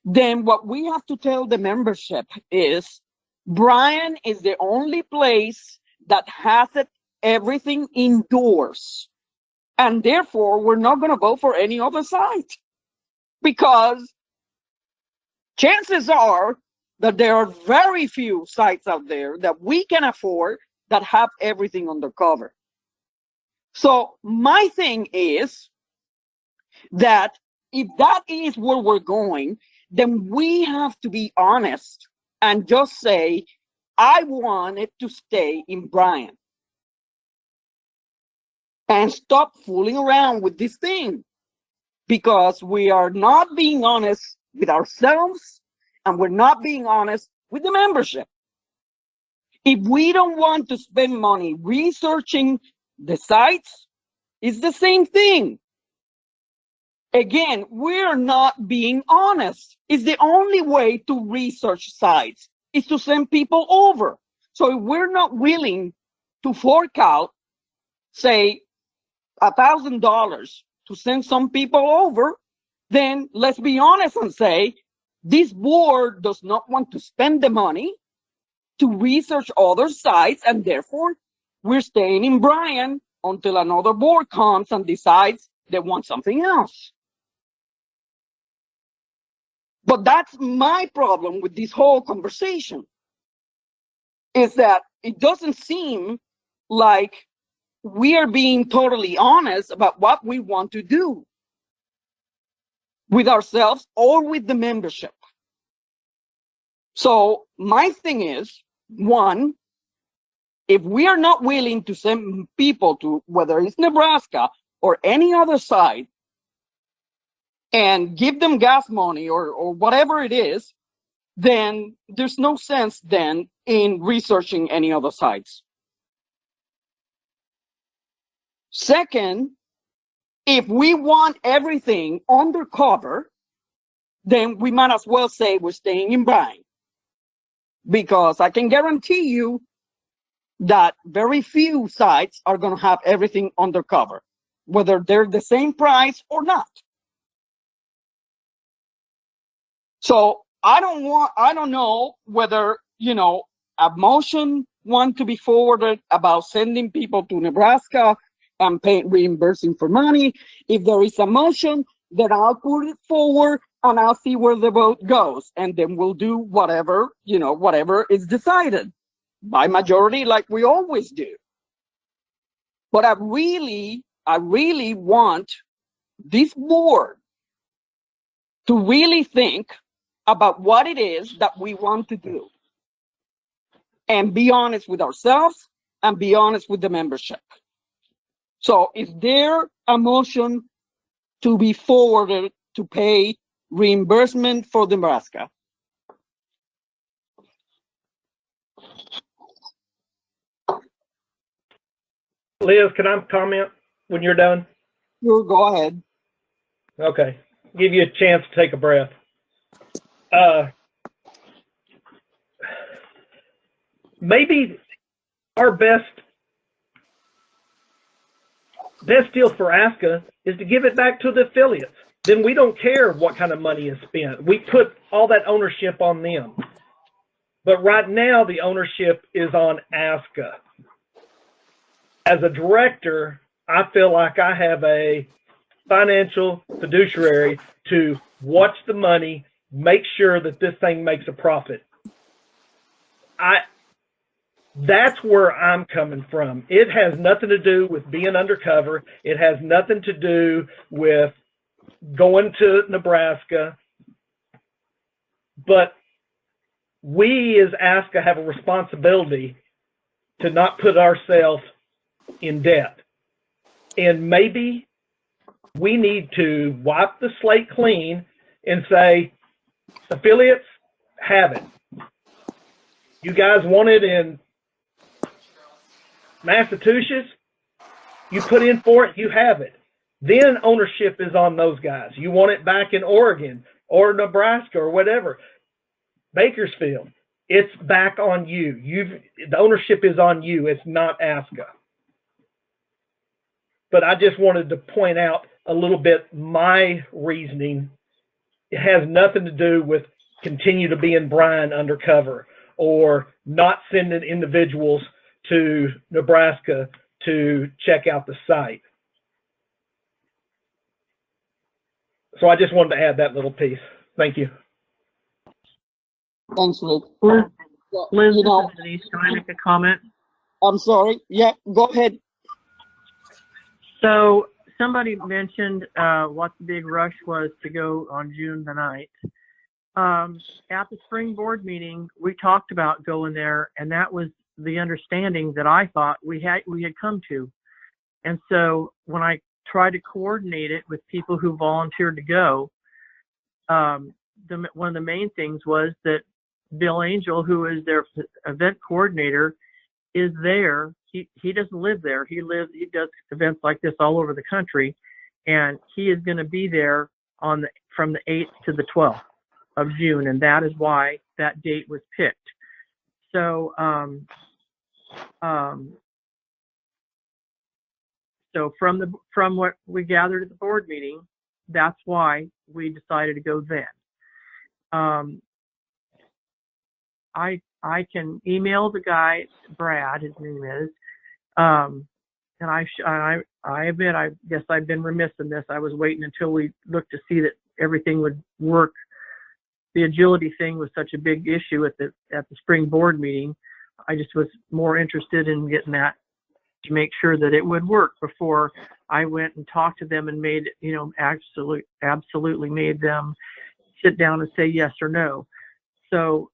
[SPEAKER 1] then what we have to tell the membership is Bryan is the only place that has it everything indoors. And therefore, we're not going to go for any other site because chances are that there are very few sites out there that we can afford that have everything under cover. So my thing is that if that is where we're going, then we have to be honest and just say, I want it to stay in Bryan. And stop fooling around with this thing, because we are not being honest with ourselves and we're not being honest with the membership. If we don't want to spend money researching the sites, it's the same thing. Again, we're not being honest. It's the only way to research sites is to send people over. So if we're not willing to fork out, say, $1,000 to send some people over, then let's be honest and say, this board does not want to spend the money to research other sites, and therefore we're staying in Bryan until another board comes and decides they want something else. But that's my problem with this whole conversation, is that it doesn't seem like we are being totally honest about what we want to do with ourselves or with the membership. So my thing is, one, if we are not willing to send people to, whether it's Nebraska or any other site, and give them gas money or whatever it is, then there's no sense then in researching any other sites. Second, if we want everything undercover, then we might as well say we're staying in Bryan, because I can guarantee you that very few sites are going to have everything undercover, whether they're the same price or not. So I don't know whether, a motion want to be forwarded about sending people to Nebraska and reimbursing for money. If there is a motion, then I'll put it forward and I'll see where the vote goes. And then we'll do whatever is decided by majority, like we always do. But I really want this board to really think about what it is that we want to do and be honest with ourselves and be honest with the membership. So is there a motion to be forwarded to pay reimbursement for Nebraska?
[SPEAKER 2] Liz, can I comment when you're done?
[SPEAKER 1] Sure, go ahead.
[SPEAKER 2] Okay. Give you a chance to take a breath. Maybe our best deal for ASCA is to give it back to the affiliates. Then we don't care what kind of money is spent. We put all that ownership on them. But right now, the ownership is on ASCA. As a director, I feel like I have a financial fiduciary to watch the money, make sure that this thing makes a profit. That's where I'm coming from. It has nothing to do with being undercover. It has nothing to do with going to Nebraska. But we as ASCA have a responsibility to not put ourselves in debt. And maybe we need to wipe the slate clean and say, affiliates, have it. You guys want it in Massachusetts, you put in for it, you have it. Then ownership is on those guys. You want it back in Oregon or Nebraska or whatever, Bakersfield, it's back on you. The ownership is on you. It's not ASCA. But I just wanted to point out a little bit my reasoning. It has nothing to do with continue to be in Bryan undercover or not sending individuals to Nebraska to check out the site. So I just wanted to add that little piece. Thank you.
[SPEAKER 1] Thanks, Rick.
[SPEAKER 6] Liz,
[SPEAKER 1] You
[SPEAKER 6] this
[SPEAKER 1] know,
[SPEAKER 6] is Denise. Can I make a comment?
[SPEAKER 1] I'm sorry. Yeah, go ahead.
[SPEAKER 6] So somebody mentioned what the big rush was to go on June the 9th. At the spring board meeting, we talked about going there, and that was the understanding that I thought we had come to. And so when I tried to coordinate it with people who volunteered to go, one of the main things was that Bill Angel, who is their event coordinator, is there. He doesn't live there. He does events like this all over the country, and he is going to be there from the 8th to the 12th of June, and that is why that date was picked. So, so from what we gathered at the board meeting, that's why we decided to go then. I can email the guy, Brad, his name is, and I admit, I guess I've been remiss in this. I was waiting until we looked to see that everything would work. The agility thing was such a big issue at the spring board meeting. I just was more interested in getting that to make sure that it would work before I went and talked to them and made, absolutely made them sit down and say yes or no. So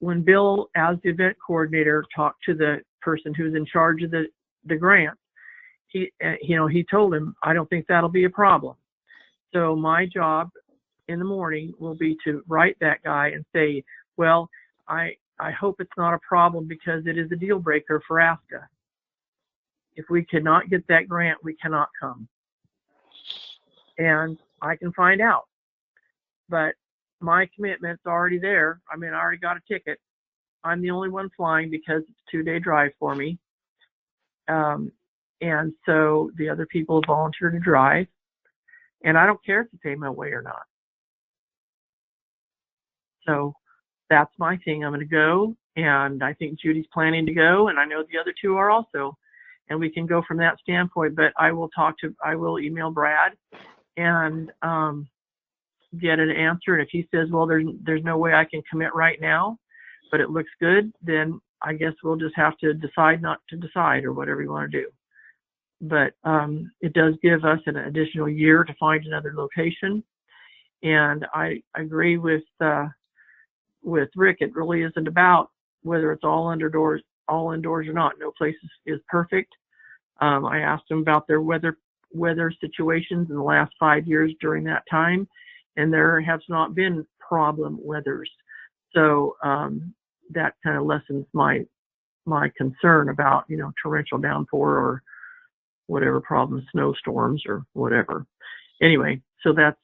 [SPEAKER 6] when Bill, as the event coordinator, talked to the person who's in charge of the grant, he told him, I don't think that'll be a problem. So my job in the morning will be to write that guy and say, well, I hope it's not a problem because it is a deal breaker for ASCA. If we cannot get that grant, we cannot come. And I can find out. But my commitment's already there. I mean, I already got a ticket. I'm the only one flying because it's a 2-day drive for me. And so the other people volunteer to drive. And I don't care if you pay my way or not. So that's my thing. I'm going to go. And I think Judy's planning to go. And I know the other two are also. And we can go from that standpoint. But I will email Brad and get an answer. And if he says, well, there's no way I can commit right now, but it looks good, then I guess we'll just have to decide not to decide or whatever you want to do. But it does give us an additional year to find another location. And I agree with with Rick, it really isn't about whether it's all indoors or not. No place is perfect. I asked them about their weather situations in the last 5 years during that time, and there has not been problem weathers. So that kind of lessens my concern about, you know, torrential downpour or whatever problem, snowstorms or whatever. Anyway, so that's,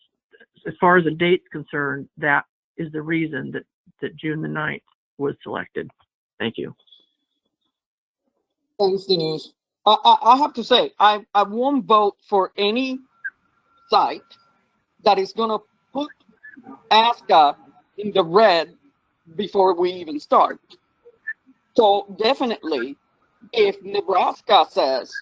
[SPEAKER 6] as far as the date's concerned, that is the reason that June the 9th was selected. Thank you.
[SPEAKER 1] Thanks, Denise. I have to say, I won't vote for any site that is going to put ASCA in the red before we even start. So definitely, if Nebraska says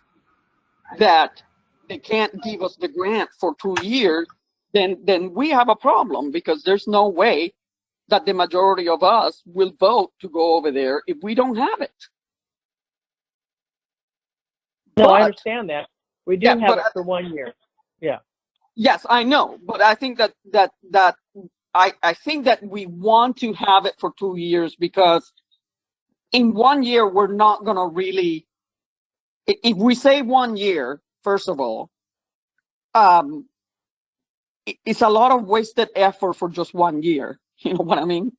[SPEAKER 1] that they can't give us the grant for 2 years, then we have a problem, because there's no way that the majority of us will vote to go over there if we don't have it.
[SPEAKER 6] No, I
[SPEAKER 1] But-
[SPEAKER 6] understand that. We do
[SPEAKER 1] Yeah,
[SPEAKER 6] have
[SPEAKER 1] but
[SPEAKER 6] it for 1 year. Yeah.
[SPEAKER 1] Yes, I know, but I think that I think that we want to have it for 2 years, because in 1 year we're not gonna really. If we say 1 year, first of all, it's a lot of wasted effort for just 1 year. You know what I mean?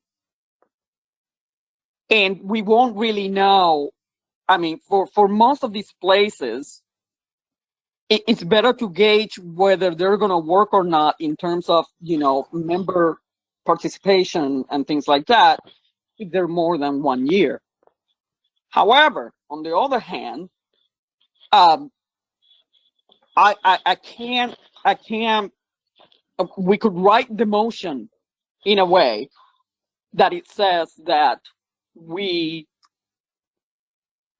[SPEAKER 1] And we won't really know. I mean, for most of these places, it's better to gauge whether they're going to work or not in terms of, you know, member participation and things like that, if they're more than 1 year. However, on the other hand, I can't, we could write the motion in a way that it says that we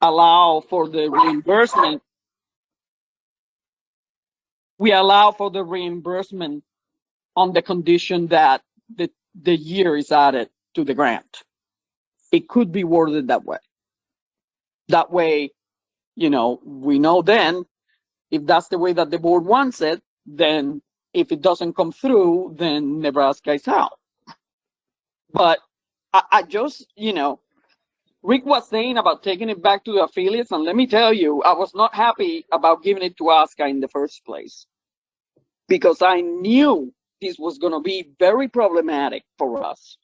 [SPEAKER 1] allow for the reimbursement. We allow for the reimbursement on the condition that the year is added to the grant. It could be worded that way. That way, you know, we know then if that's the way that the board wants it, then if it doesn't come through, then Nebraska is out. But I just, you know, Rick was saying about taking it back to the affiliates, and let me tell you, I was not happy about giving it to ASCA in the first place, because I knew this was going to be very problematic for us.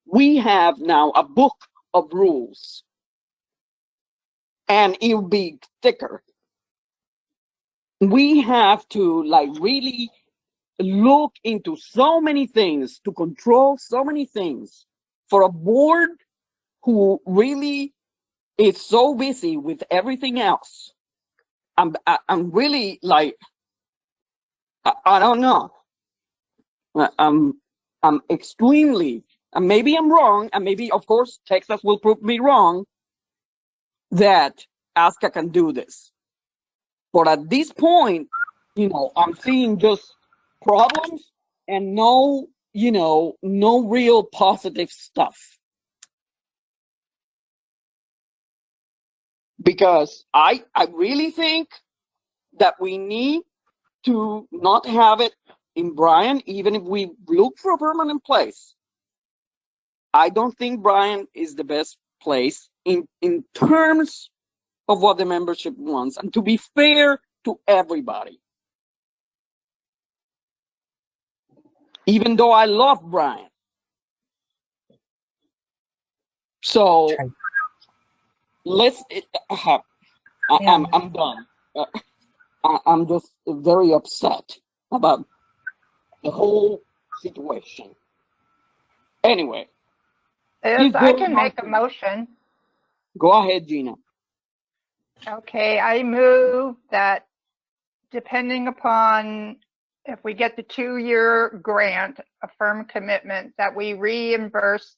[SPEAKER 1] We have now a book of rules, and it'll be thicker. We have to like really look into so many things, to control so many things, for a board who really is so busy with everything else. I'm really like, I don't know. I'm extremely, and maybe I'm wrong, and maybe, of course, Texas will prove me wrong, that ASCA can do this. But at this point, you know, I'm seeing just problems and no, you know, no real positive stuff. Because I really think that we need to not have it in Bryan, even if we look for a permanent place. I don't think Bryan is the best place in terms of what the membership wants, and to be fair to everybody. Even though I love Bryan. So let's, I'm done. I'm just very upset about the whole situation. Anyway.
[SPEAKER 4] If I can make a motion.
[SPEAKER 1] Go ahead, Gina.
[SPEAKER 4] Okay, I move that depending upon if we get the 2-year grant, a firm commitment, that we reimburse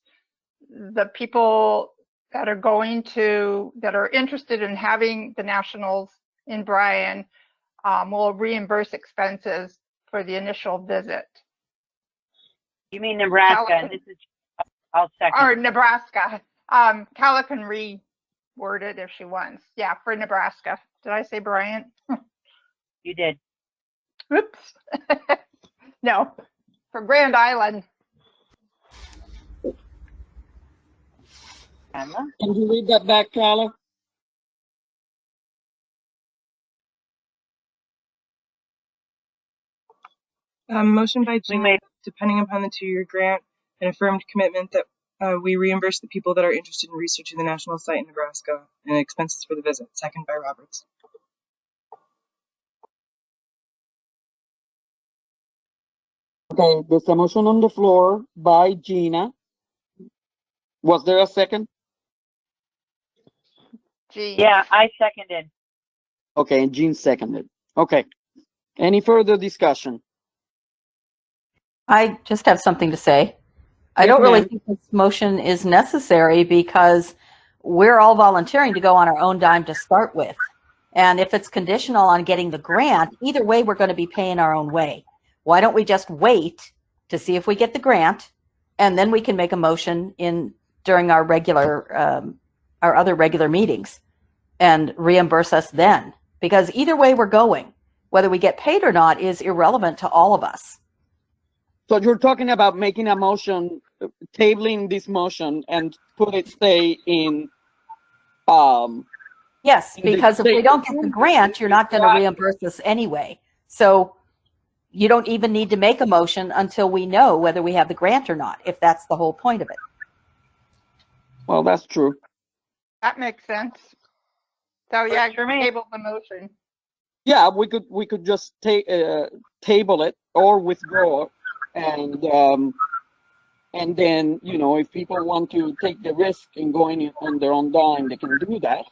[SPEAKER 4] the people that are that are interested in having the Nationals in Bryan, will reimburse expenses for the initial visit.
[SPEAKER 8] You mean Nebraska? And this is, I'll second.
[SPEAKER 4] Or Nebraska. Calla can reword it if she wants. Yeah, for Nebraska. Did I say Bryan?
[SPEAKER 8] You did.
[SPEAKER 4] Oops. No, for Grand Island.
[SPEAKER 8] Anna?
[SPEAKER 1] Can you read that back, Carla?
[SPEAKER 11] Motion by
[SPEAKER 8] We
[SPEAKER 11] Gina,
[SPEAKER 8] made,
[SPEAKER 11] depending upon the 2-year grant, an affirmed commitment that we reimburse the people that are interested in researching the national site in Nebraska and expenses for the visit. Second by Roberts.
[SPEAKER 1] Okay, there's a motion on the floor by Gina. Was there a second?
[SPEAKER 4] Gee.
[SPEAKER 8] yeah, I seconded.
[SPEAKER 1] Okay, and Jean seconded. Okay. Any further discussion?
[SPEAKER 9] I just have something to say. I
[SPEAKER 1] Yes,
[SPEAKER 9] don't really
[SPEAKER 1] ma'am.
[SPEAKER 9] think this motion is necessary because we're all volunteering to go on our own dime to start with. And if it's conditional on getting the grant, either way, we're going to be paying our own way. Why don't we just wait to see if we get the grant, and then we can make a motion during our our other regular meetings and reimburse us then? Because either way we're going, whether we get paid or not is irrelevant to all of us.
[SPEAKER 1] So you're talking about making a motion, tabling this motion and put it, say, in,
[SPEAKER 9] Yes,
[SPEAKER 1] in
[SPEAKER 9] because if we don't get the
[SPEAKER 1] June
[SPEAKER 9] grant, you're not going to
[SPEAKER 1] July.
[SPEAKER 9] reimburse us anyway. So you don't even need to make a motion until we know whether we have the grant or not, if that's the whole point of it.
[SPEAKER 1] Well, that's true.
[SPEAKER 4] That makes sense. So yeah,
[SPEAKER 8] For me.
[SPEAKER 4] table the motion.
[SPEAKER 1] Yeah, we could just table it or withdraw, and then, you know, if people want to take the risk in going on their own dime, they can do that.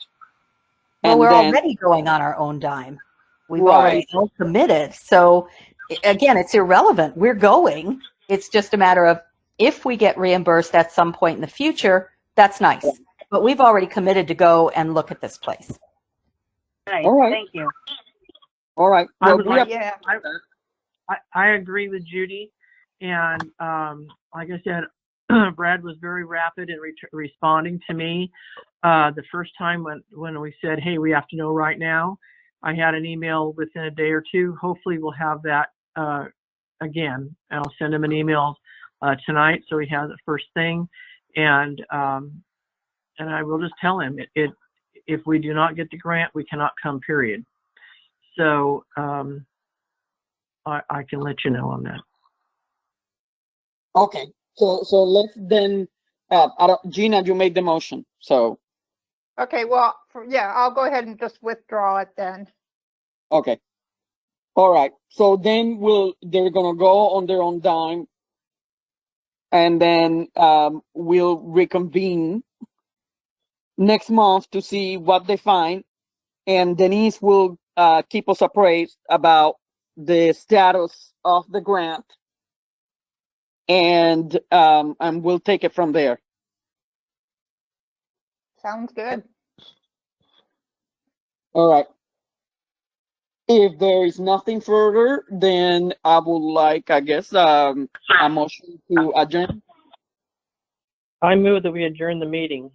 [SPEAKER 9] Well,
[SPEAKER 1] And
[SPEAKER 9] we're
[SPEAKER 1] then,
[SPEAKER 9] already going on our own dime. We've
[SPEAKER 1] right.
[SPEAKER 9] already all committed. So again, it's irrelevant. We're going. It's just a matter of if we get reimbursed at some point in the future, that's nice. But we've already committed to go and look at this place.
[SPEAKER 8] Nice,
[SPEAKER 1] All right.
[SPEAKER 8] thank you.
[SPEAKER 1] All right.
[SPEAKER 6] I
[SPEAKER 1] Well,
[SPEAKER 6] would
[SPEAKER 1] we
[SPEAKER 6] like-
[SPEAKER 1] have-
[SPEAKER 4] Yeah.
[SPEAKER 6] I agree with Judy, and like I said, Brad was very rapid in responding to me. The first time when we said, "Hey, we have to know right now," I had an email within a day or two. Hopefully, we'll have that again. I'll send him an email tonight so he has it first thing, and I will just tell him if we do not get the grant, we cannot come. Period. So I can let you know on that.
[SPEAKER 1] Okay. So let's then, Gina, you made the motion. So,
[SPEAKER 4] Okay, well, yeah, I'll go ahead and just withdraw it then.
[SPEAKER 1] okay. All right. So then they're going to go on their own dime, and then we'll reconvene next month to see what they find. And Denise will keep us appraised about the status of the grant, and we'll take it from there.
[SPEAKER 4] Sounds good.
[SPEAKER 1] All right. If there is nothing further, then I would like, I guess, a motion to adjourn.
[SPEAKER 6] I move that we adjourn the meeting.